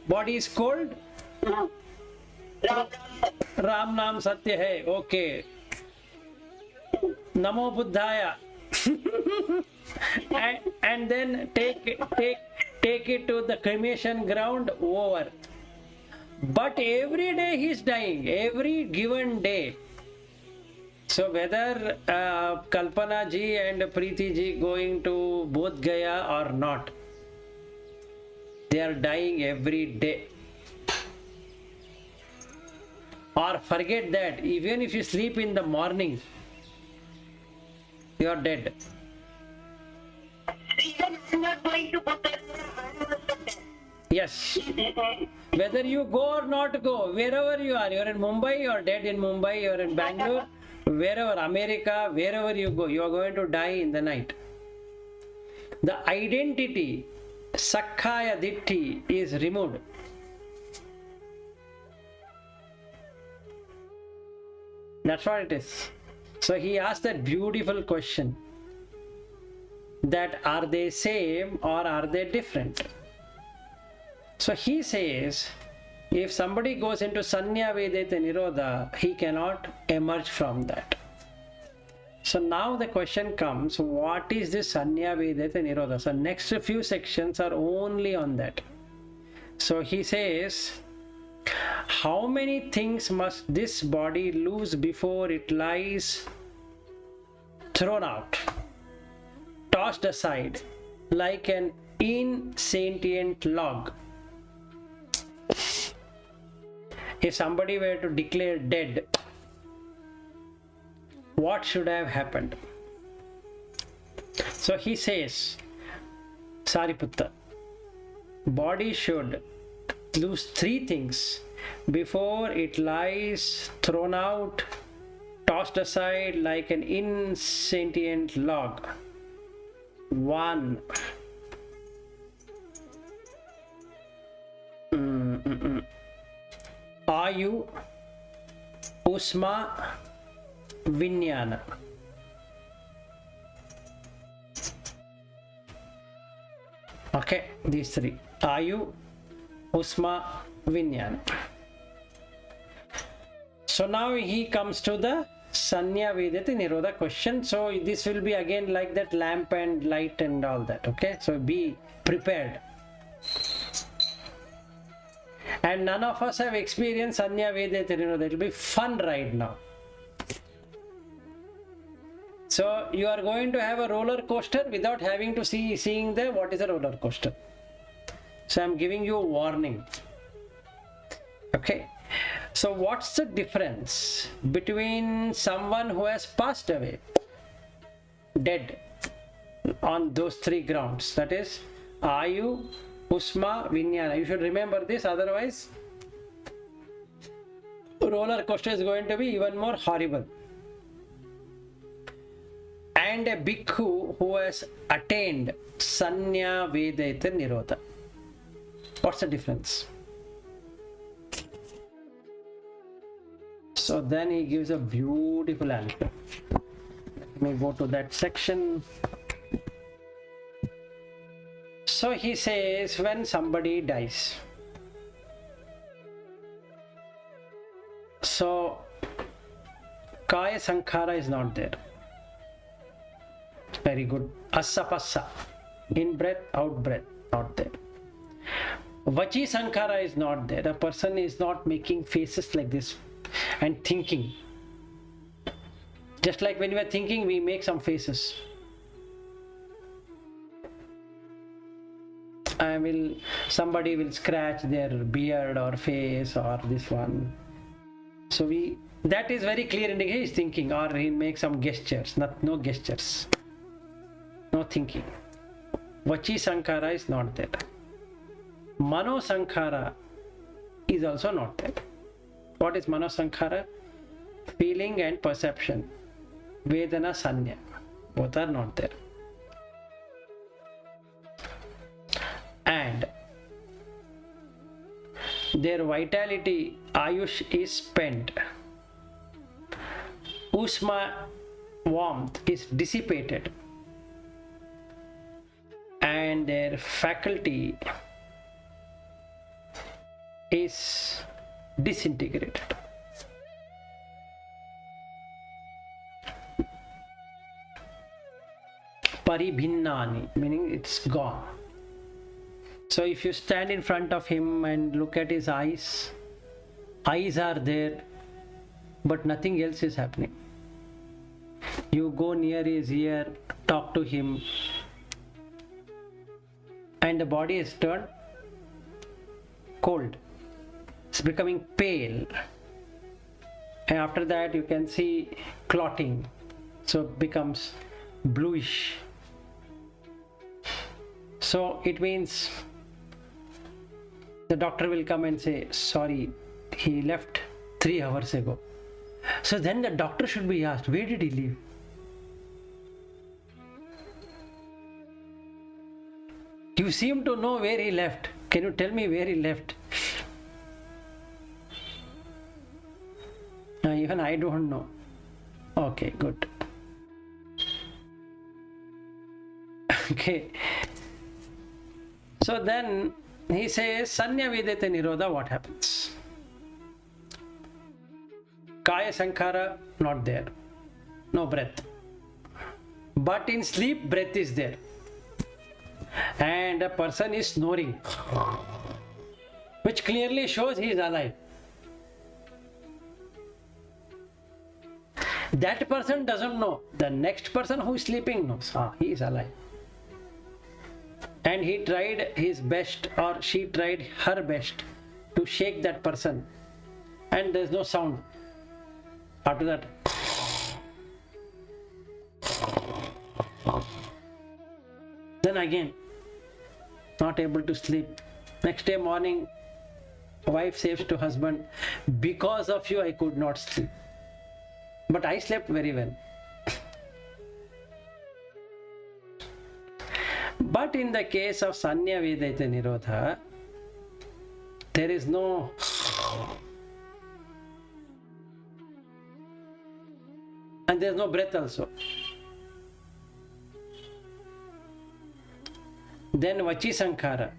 Body is cold. Ram Nam Satya hai. Okay. Namo Buddhaya. and then take it to the cremation ground. Over. But every day he is dying. Every given day. So whether Kalpana ji and Preeti ji going to Bodh Gaya or not, they are dying every day. Or forget that, even if you sleep in the morning, you are dead. Even I'm not going to Buddha, I'm also there. Yes. Whether you go or not go, wherever you are in Mumbai, you are dead in Mumbai, you are in Bangalore, wherever, America, wherever you go, you are going to die in the night. The identity, Sakkaya Ditti, is removed. That's what it is. So he asked that beautiful question, that are they same or are they different? So he says, if somebody goes into Sanya Vedeta Nirodha, he cannot emerge from that. So now the question comes, what is this Sanya Vedeta Nirodha? So next few sections are only on that. So he says, how many things must this body lose before it lies thrown out, tossed aside, like an insentient log? If somebody were to declare dead, what should have happened? So he says, Sariputta, body should lose three things before it lies thrown out, tossed aside like an insentient log. 1. Ayu, Usma, Vijnana. Okay, these three. Ayu, Usma, Vijnana. So now he comes to the Sanya Vedati Nirodha question. So this will be again like that lamp and light and all that. Okay, so be prepared. And none of us have experienced Sanya Vedati Nirodha. It will be fun right now. So you are going to have a roller coaster without having to seeing the what is a roller coaster. So I am giving you a warning. Okay. So what's the difference between someone who has passed away, dead, on those three grounds? That is Ayu, Usma, Vijnana. You should remember this, otherwise roller coaster is going to be even more horrible. And a bhikkhu who has attained Sanya Vedata Nirodha. What's the difference? So then he gives a beautiful answer. Let me go to that section. So he says, when somebody dies, so Kaya Sankhara is not there. Very good. Asapasa, in breath, out breath, not there. Vachi Sankhara is not there. The person is not making faces like this and thinking. Just like when we are thinking, we make some faces. Somebody will scratch their beard or face or this one. So that is very clear indication he is thinking, or he makes some gestures. No gestures. No thinking. Vachi Sankhara is not there. Mano Sankhara is also not there. What is Mano Sankhara? Feeling and perception. Vedana Sanya. Both are not there. And their vitality, Ayush, is spent. Usma, warmth, is dissipated. And their faculty is disintegrated. Paribhinnani, meaning it's gone. So if you stand in front of him and look at his eyes are there, but nothing else is happening. You go near his ear, talk to him, and the body is turned cold. It's becoming pale. And after that you can see clotting. So it becomes bluish. So it means the doctor will come and say, sorry, he left 3 hours ago. So then the doctor should be asked, where did he leave? You seem to know where he left. Can you tell me where he left? Even I don't know. Okay, good. Okay. So then he says, Sanya Vedata Nirodha, what happens? Kaya Sankhara, not there. No breath. But in sleep, breath is there. And a person is snoring, which clearly shows he is alive. That person doesn't know. The next person who is sleeping knows. He is alive. And he tried his best, or she tried her best to shake that person. And there is no sound. After that, then again, not able to sleep. Next day morning, wife says to husband, because of you I could not sleep. But I slept very well. But in the case of Sanya Vedata Nirodha, There is no and there is no breath also. Then Vachi Sankhara.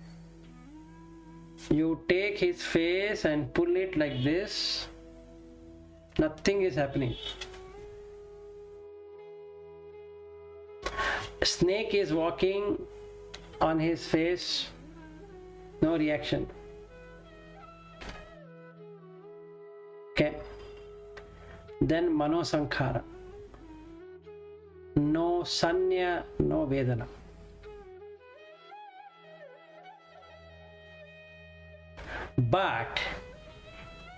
You take his face and pull it like this. Nothing is happening. Snake is walking on his face. No reaction. Okay. Then Mano Sankhara. No sanya, no vedana. But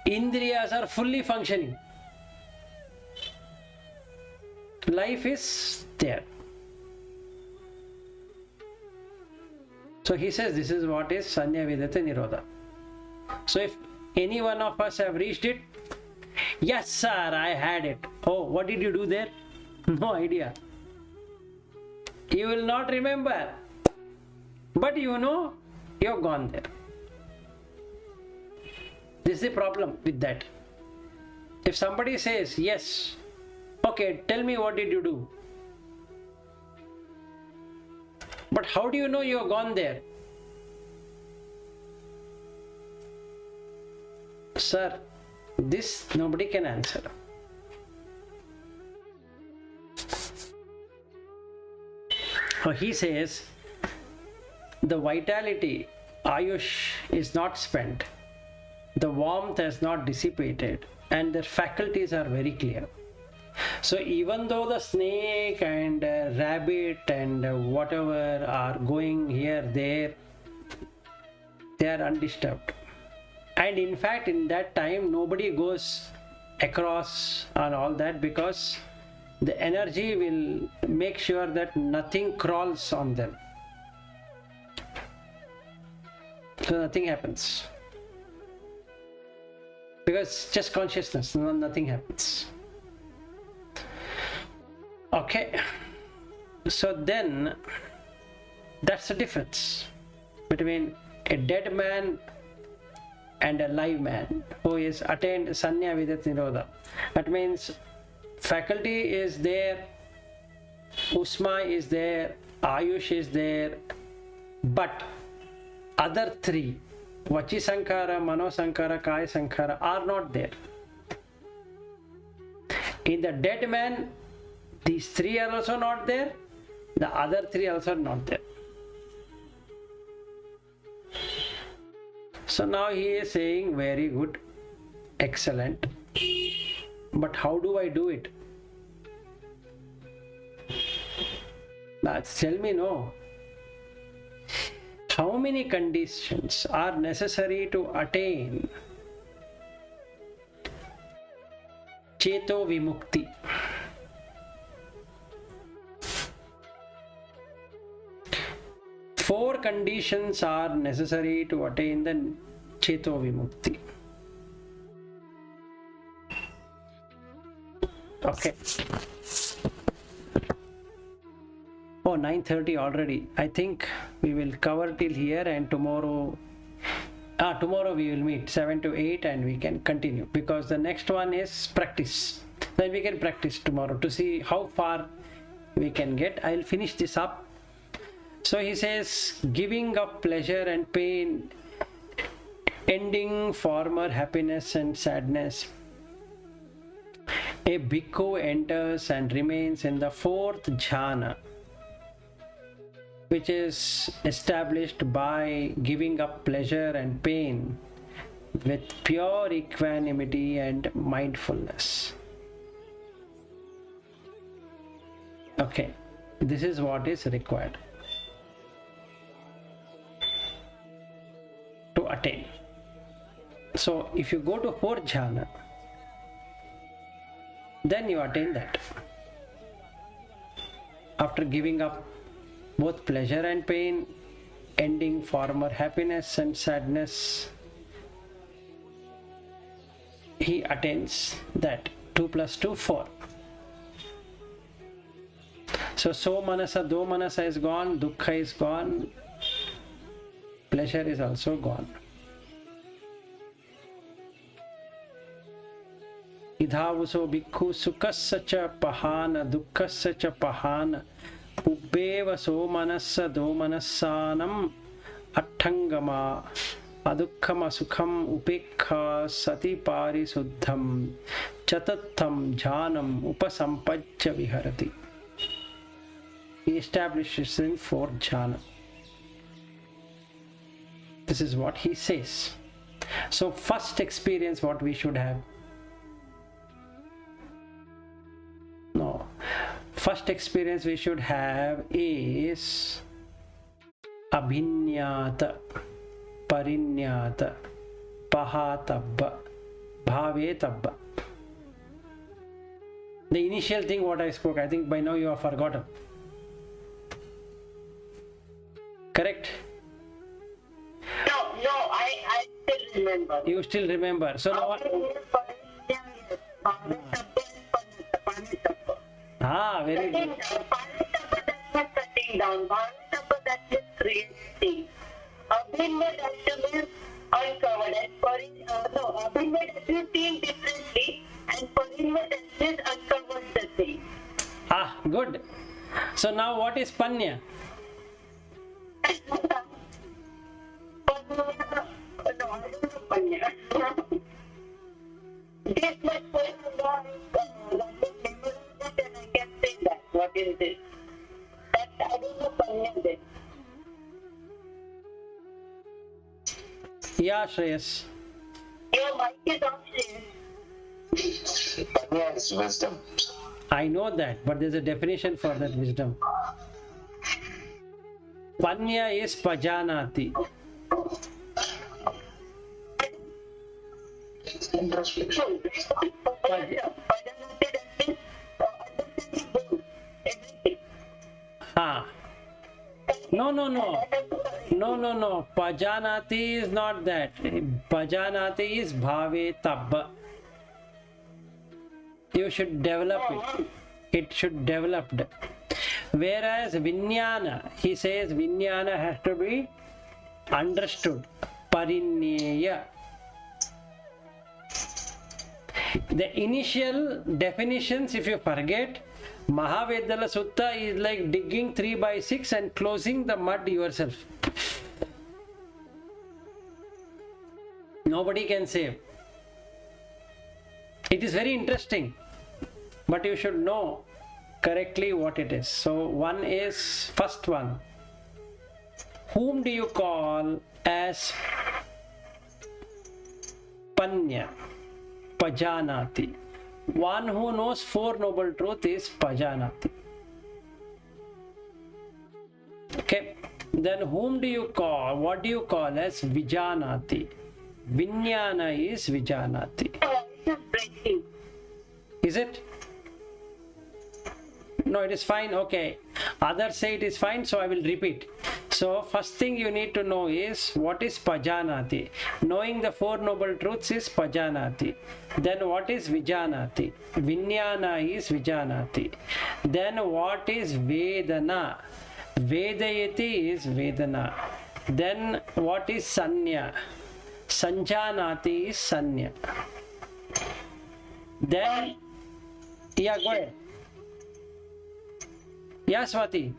Indriyas are fully functioning. Life is there. So he says this is what is Sanya Vedata Nirodha. So if any one of us have reached it, yes sir, I had it. Oh, what did you do there? No idea. You will not remember. But you know, you've gone there. This is the problem with that. If somebody says, yes, okay, tell me what did you do? But how do you know you have gone there? Sir, this nobody can answer. So he says, the vitality, Ayush, is not spent. The warmth has not dissipated and their faculties are very clear. So even though the snake and rabbit and whatever are going here, there, they are undisturbed. And in fact, in that time, nobody goes across and all that because the energy will make sure that nothing crawls on them. So nothing happens. Because just consciousness, nothing happens. Okay, so then that's the difference between a dead man and a live man who is attained Sanya Vedata Nirodha. That means faculty is there, Usma is there, Ayush is there, but other three, Vachi Sankhara, Mano Sankhara, Kaya Sankhara are not there. In the dead man, these three are also not there, the other three also not there. So now he is saying, very good, excellent, but how do I do it? Tell me, no. How many conditions are necessary to attain Cheto Vimukti? Four conditions are necessary to attain the Cheto Vimukti. Okay. Oh, 9:30 already. I think we will cover till here and tomorrow we will meet 7 to 8 and we can continue because the next one is practice. Then we can practice tomorrow to see how far we can get. I'll finish this up. So he says, giving up pleasure and pain, ending former happiness and sadness. A bhikkhu enters and remains in the fourth jhana, which is established by giving up pleasure and pain with pure equanimity and mindfulness. Okay, this is what is required to attain. So if you go to fourth jhana, then you attain that. After giving up both pleasure and pain, ending former happiness and sadness, he attains that. 2 plus 2, 4. So manasa, do manasa is gone, dukkha is gone, pleasure is also gone. idhavuso bhikkhu sukassa cha pahana dukkassa cha pahana ubbeva somanassa domanassanam attangama adukkama sukham upekha sati parisuddham chatatham jhanam upasampajya viharati. He establishes in 4 jhana. This is what he says. So first experience what we should have. No. First experience we should have is abhinyata, parinyata, pahatabba, bhavetabba. The initial thing what I spoke, I think by now you have forgotten. Correct? No, I still remember. You still remember. So now very good. Cutting down. That is creating. Abhinna that means uncovered. And abhinna that means seeing differently, and parinna that means uncovered the thing. Good. So now what is panya? This much going on and I can say that. What is this? That I don't know Panya this. Yeah, Shreyas. Your mic is off, Shreyas. Panya is wisdom. I know that, but there's a definition for that wisdom. Panya is pajanati. Introspection. No. Pajanati is not that. Pajanati is bhave tabba. You should develop it. It should developed. Whereas Vijnana, he says Vijnana has to be understood. Parinneya. The initial definitions, if you forget, Mahāvedallasutta is like digging 3/6 and closing the mud yourself. Nobody can save. It is very interesting, but you should know correctly what it is. So one is, first one, whom do you call as Panya, Pajanati? One who knows 4 noble truths is Pajanati. Okay, then whom do you call, what do you call as Vijanati? Vijnana is Vijanati. Is it? No, it is fine. Okay. Others say it is fine, so I will repeat. So first thing you need to know is what is Pajanati. Knowing the 4 noble truths is Pajanati. Then what is Vijanati? Vijnana is Vijanati. Then what is Vedana? Vedayati is Vedana. Then what is Sanya? Sanjanati is Sanya. Then, yeah, go ahead. Yeah, Swati.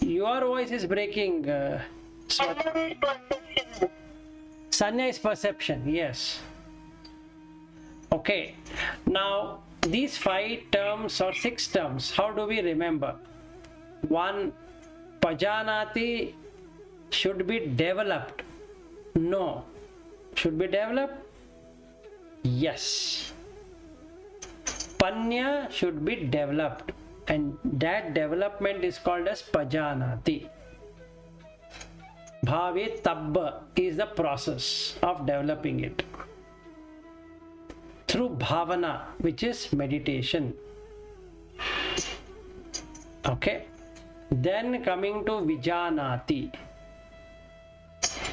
Your voice is breaking, Swati. Sanya is perception, yes. Okay, now these 5 terms or 6 terms, how do we remember? 1, Pajanati should be developed. No. Should be developed? Yes. Panya should be developed, and that development is called as Pajanati. Bhave tabba is the process of developing it through bhavana, which is meditation. Okay. Then coming to Vijanati.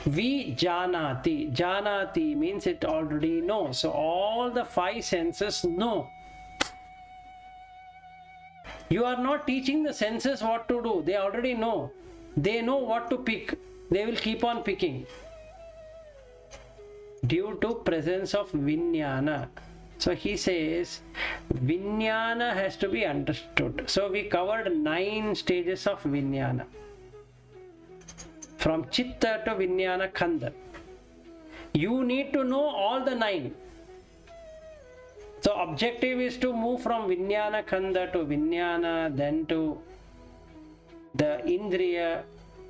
Vijanati. Janati means it already knows. So all the 5 senses know. You are not teaching the senses what to do. They already know. They know what to pick. they will keep on picking due to presence of vijnana. So he says vijnana has to be understood. So we covered 9 stages of vijnana, from chitta to vijnana khanda. You need to know all the 9. So objective is to move from vijnana khanda to vijnana, then to the indriya.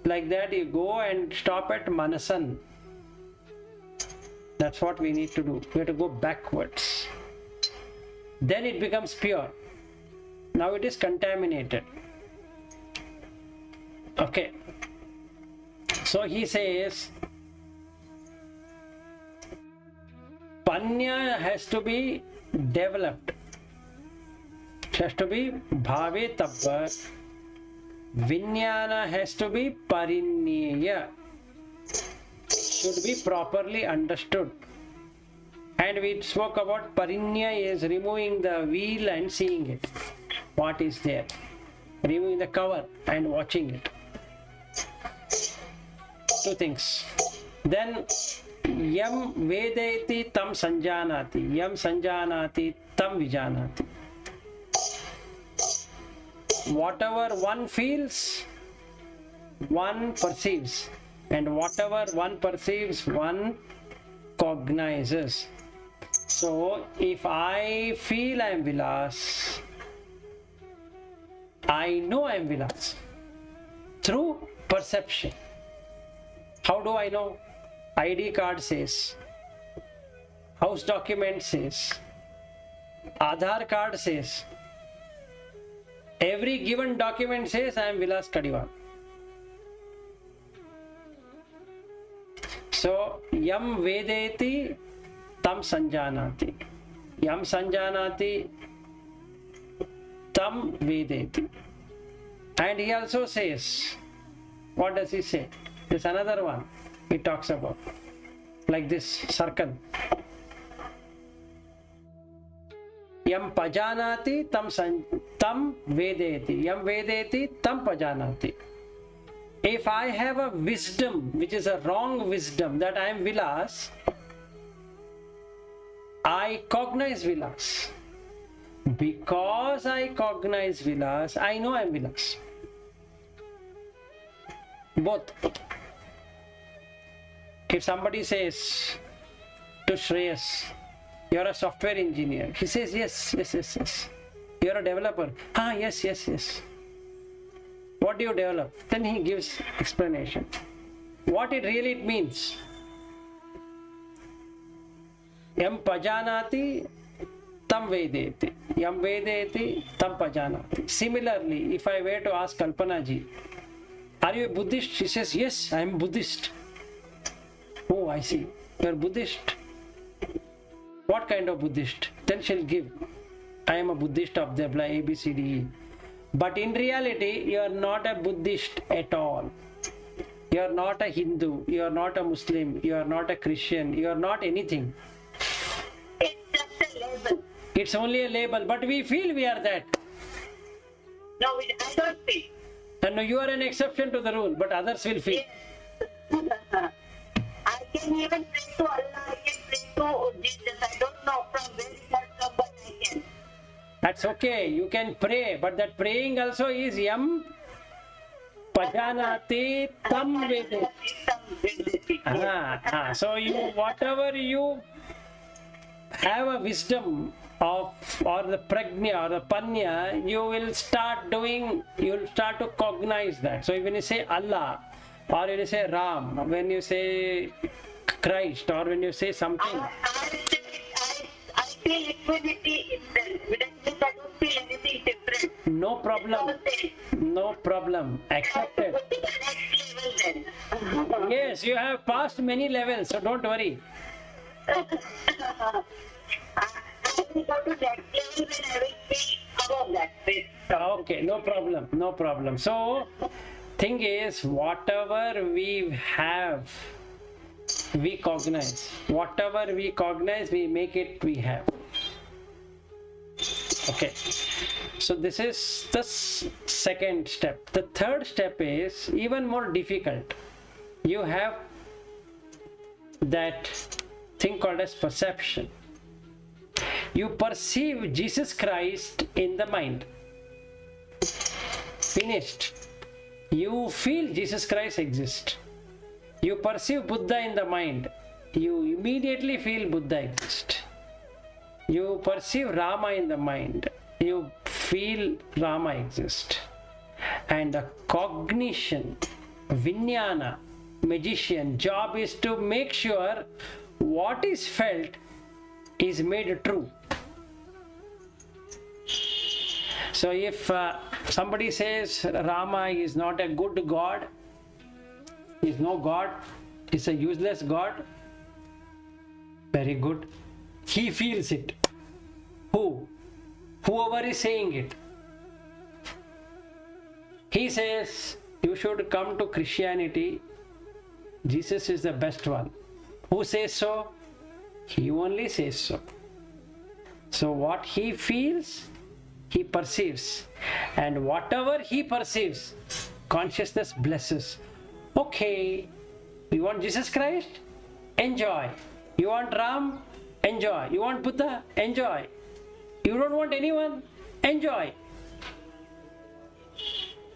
Like that you go and stop at manasan. That's what we need to do. We have to go backwards. Then it becomes pure. Now it is contaminated. Okay. So he says panya has to be developed. It has to be bhave tabba. Vijnana has to be parinneya. Should be properly understood. And we spoke about parinneya is removing the wheel and seeing it. What is there? Removing the cover and watching it. 2 things. Then yam vedeti tam sanjanati. Yam sanjanati tam vijanati. Whatever one feels, one perceives. And whatever one perceives, one cognizes. So if I feel I am Vilas, I know I am Vilas through perception. How do I know? ID card says, house document says, Aadhaar card says, every given document says I am Vilas Kadiwal. So yam vedeti tam sanjanati. Yam sanjanati tam vedeti. And he also says, what does he say? There's another one he talks about, like this circle. Yam pajanati tam vedeti. Yam vedeti tam pajanati. If I have a wisdom which is a wrong wisdom that I am Vilas, I cognize Vilas. Because I cognize Vilas, I know I am Vilas. Both. If somebody says to Shreyas, you're a software engineer, he says yes. You're a developer. Yes. What do you develop? Then he gives explanation. What it really means. Yam pajanati tam vedeti. Yam vedeti tam pajanati. Similarly, if I were to ask Kalpana ji, are you a Buddhist? She says, yes, I am Buddhist. Oh, I see. You are Buddhist. What kind of Buddhist? Then she'll give. I am a Buddhist of the A, B, C, D, E. But in reality, you are not a Buddhist at all. You are not a Hindu. You are not a Muslim. You are not a Christian. You are not anything. It's just a label. It's only a label. But we feel we are that. No, I don't feel. And you are an exception to the rule, but others will feel. Yes. I can even pray to Allah. I can pray to Jesus. I don't know from where it has come, but I can. That's okay. You can pray, but that praying also is yam pajanati tam vedeti. So you, whatever you have a wisdom of, or the prajna or the panya, you will start doing, you will start to cognize that. So when you say Allah, or when you say Ram, when you say Christ, or when you say something. I feel equality itself. Without this, I don't feel anything different. No problem. No problem. Accepted. Yes, you have passed many levels, so don't worry. I will go to that level when I will be above that space. Okay, no problem, no problem. So, thing is, whatever we have, we cognize. Whatever we cognize, we make it we have. Okay, so this is the second step. The third step is even more difficult. you have that thing called as perception. You perceive Jesus Christ in the mind. Finished. You feel Jesus Christ exists. You perceive Buddha in the mind. You immediately feel Buddha exists. You perceive Rama in the mind. You feel Rama exists. And the cognition, Vijnana, magician, job is to make sure what is felt is made true. So if somebody says Rama is not a good God, is no God, is a useless God, very good. He feels it. Whoever is saying it. He says you should come to Christianity. Jesus is the best one. Who says so? He only says so. So what he feels, he perceives. And whatever he perceives, consciousness blesses. Okay, you want Jesus Christ? Enjoy. You want Ram? Enjoy. You want Buddha? Enjoy. You don't want anyone? Enjoy.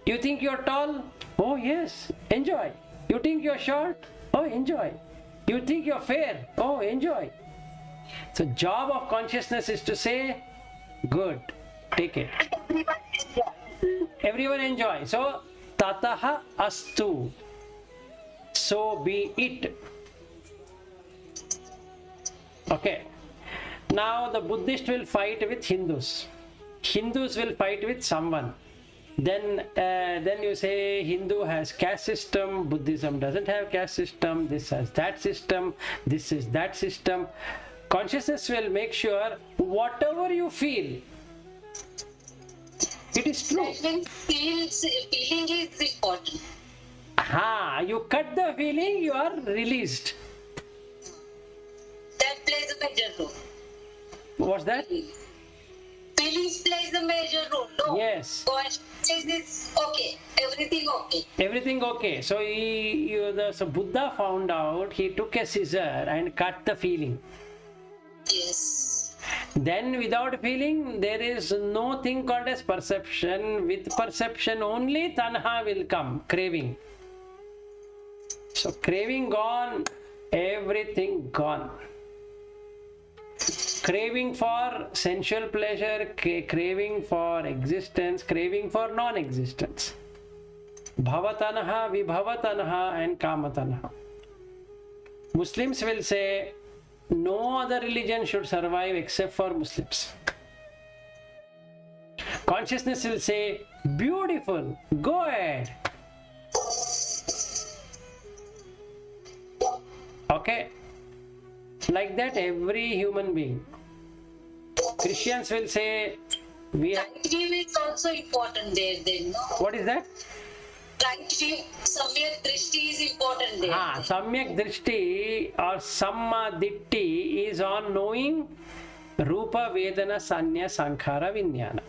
You think you're tall? Oh yes, enjoy. You think you're short? Oh, enjoy. You think you're fair? Oh, enjoy. So job of consciousness is to say, good, take it. Everyone enjoy. So, tataha astu. So be it. Okay. Now the Buddhist will fight with Hindus. Hindus will fight with someone. Then you say Hindu has caste system, Buddhism doesn't have caste system, this has that system, this is that system. Consciousness will make sure whatever you feel, it is true. Feeling is important. You cut the feeling, you are released. That plays a major role. What's that? Feelings plays a major role. No. Yes. Consciousness is okay. Everything okay. Everything okay. So so Buddha found out, he took a scissor and cut the feeling. Yes. Then without feeling, there is no thing called as perception. With perception only tanha will come, craving. So craving gone, everything gone. Craving for sensual pleasure, craving for existence, craving for non-existence. Bhavatanaha, vibhavatanaha and kamatanaha. Muslims will say, no other religion should survive except for Muslims. Consciousness will say, beautiful, go ahead. Okay? Like that, every human being. Christians will say, Right view is also important there then, no? What is that? Right view, samyak drishti is important there. Samyak drishti or samma ditti is on knowing rupa vedana sanya sankhara vijnana.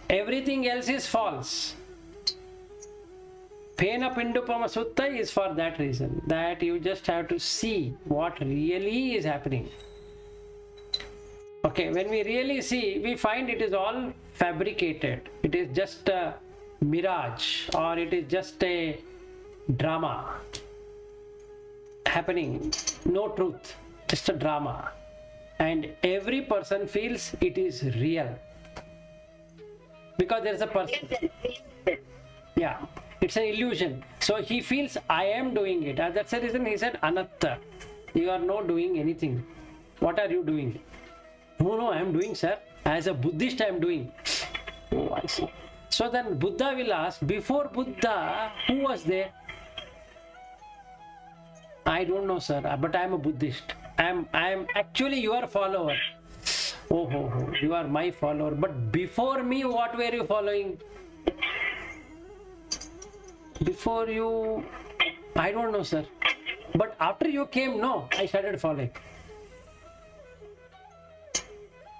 Everything else is false. Pena Pindupama Sutta is for that reason, that you just have to see what really is happening. Okay, when we really see, we find it is all fabricated. It is just a mirage, or it is just a drama happening. No truth, just a drama. And every person feels it is real. Because there is a person. Yeah. It's an illusion. So he feels I am doing it. And that's the reason he said anatta. You are not doing anything. What are you doing? No, I am doing, sir. As a Buddhist, I am doing. Oh, I see. So then Buddha will ask, before Buddha, who was there? I don't know, sir, but I am a Buddhist. I am actually your follower. Oh, you are my follower. But before me, what were you following? Before you, I don't know, sir. But after you came, no, I started following.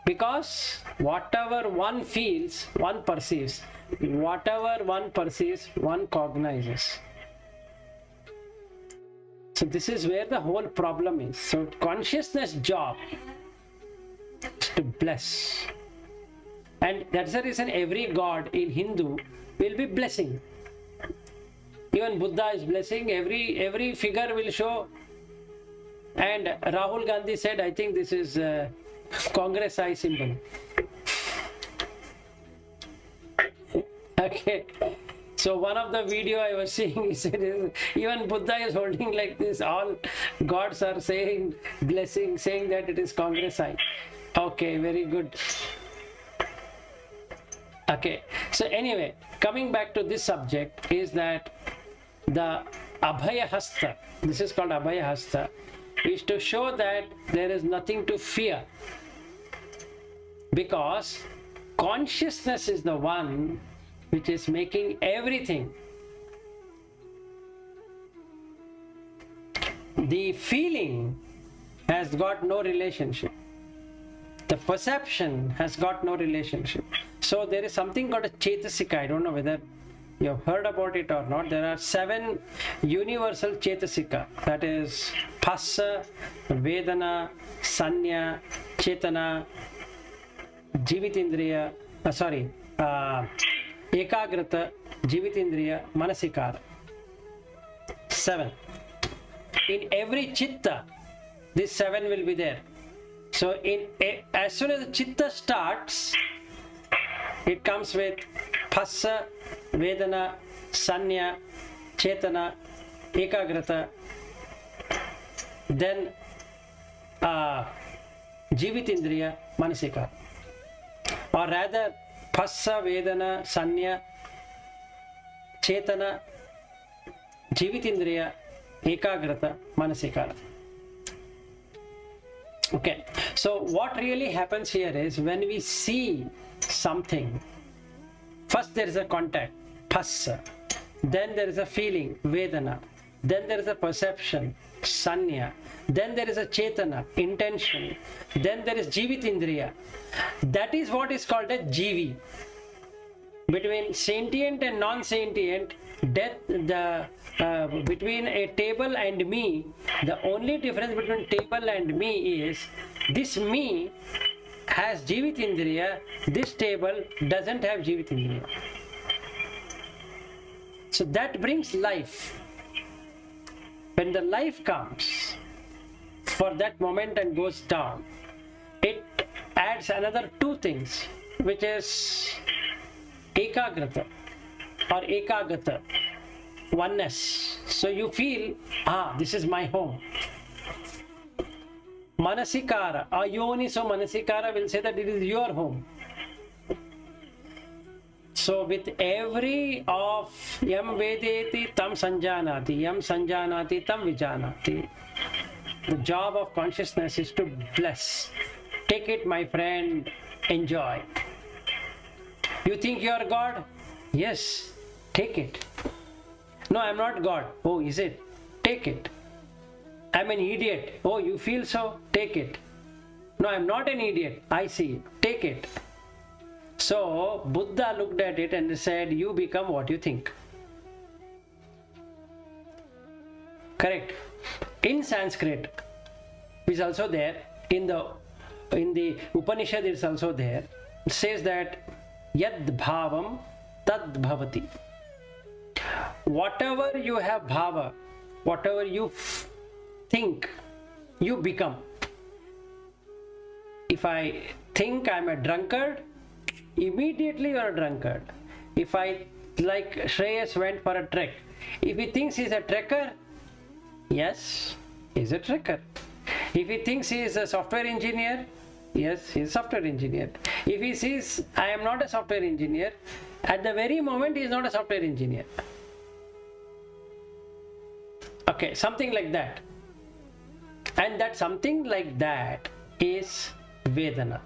Because whatever one feels, one perceives. whatever one perceives, one cognizes. So this is where the whole problem is. So consciousness job is to bless. And that's the reason every god in Hindu will be blessing. Even Buddha is blessing, every figure will show. And Rahul Gandhi said, I think this is Congress eye symbol. Okay. So one of the video I was seeing, he said, even Buddha is holding like this. All gods are saying, blessing, saying that it is Congress eye. Okay, very good. Okay. So anyway, coming back to this subject is that the Abhaya Hasta, this is called Abhaya Hasta, is to show that there is nothing to fear. Because consciousness is the one which is making everything. The feeling has got no relationship. The perception has got no relationship. So there is something called a Chetasika. I don't know whether you have heard about it or not. There are 7 universal Chetasika. That is Phassa, Vedana, Sanya, Chetana, Jivitindriya, Ekagrata, Jivitindriya, Manasikara. 7. In every Chitta, these 7 will be there. So as soon as the Chitta starts, it comes with Phassa, Vedana, Sanya, Chetana, Ekagrata, then Jivitindriya, Manasikara. Or rather, Phassa, Vedana, Sanya, Chetana, Jivitindriya, Ekagrata, Manasikara. Okay, so what really happens here is when we see something, first there is a contact, Phassa, then there is a feeling, Vedana, then there is a perception, Sanya, then there is a Chetana, intention, then there is Jivitindriya. That is what is called a Jivi. Between sentient and non-sentient, between a table and me, the only difference between table and me is this me has Jivitindriya, this table doesn't have Jivitindriya. So that brings life. When the life comes for that moment and goes down, it adds another 2 things, which is Ekagrata or Ekagata, oneness. So you feel, this is my home. Manasikara, Ayoniso Manasikara will say that it is your home. So with every of Yam Vedeti Tam Sanjanati, Yam Sanjanati Tam Vijanati, the job of consciousness is to bless. Take it, my friend, enjoy. You think you are God? Yes, take it. No, I am not God. Oh, is it? Take it. I am an idiot. Oh, you feel so? Take it. No, I am not an idiot. I see. Take it. So, Buddha looked at it and said, you become what you think. Correct. In Sanskrit, is also there. In the Upanishad, it's also there. It says that Yad bhavam tad bhavati. Whatever you have bhava, whatever you think, you become. If I think I'm a drunkard, immediately you are a drunkard. If I, like Shreyas went for a trek, if he thinks he's a trekker, yes, he's a trekker. If he thinks he is a software engineer, yes, he is a software engineer. If he sees I am not a software engineer, at the very moment he is not a software engineer. Okay, something like that. And that something like that is Vedana.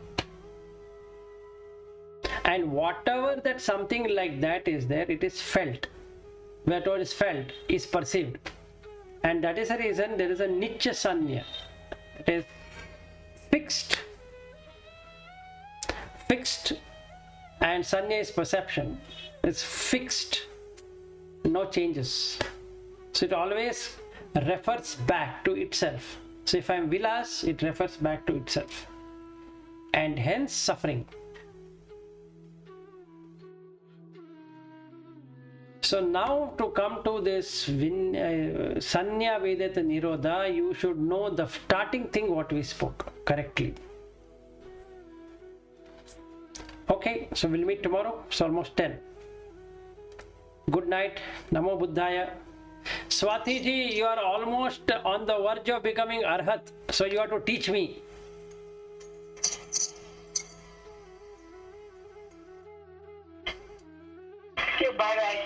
And whatever that something like that is there, it is felt. Whatever is felt is perceived. And that is the reason there is a Nitya Sanya. It is fixed and sanya is perception. It's fixed, no changes. So it always refers back to itself. So if I'm vilas, it refers back to itself, and hence suffering. So now to come to this sanya vedata nirodha, you should know the starting thing what we spoke correctly. Okay, so we'll meet tomorrow. It's almost 10. Good night. Namo Buddhaya. Swati ji, you are almost on the verge of becoming arhat, so you have to teach me. Bye bye.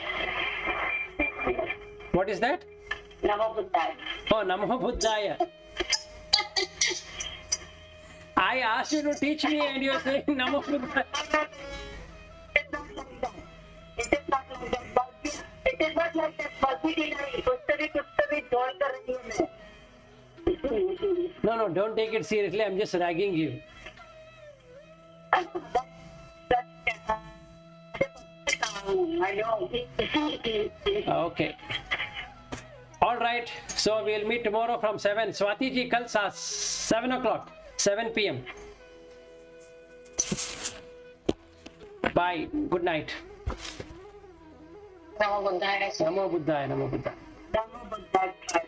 What is that? Namo Buddhaya. Oh, Namo Buddhaya. I asked you to teach me and you are saying Namo Buddhaya. It is not like that. It is not like that. No, don't take it seriously. I'm just ragging you. I know. Okay. All right. So we'll meet tomorrow from 7. Swati ji, kal 7 o'clock, 7 p.m. Bye. Good night. Namo Buddhaya. Namo Buddhaya. Namo Buddhaya. Namo Buddhaya.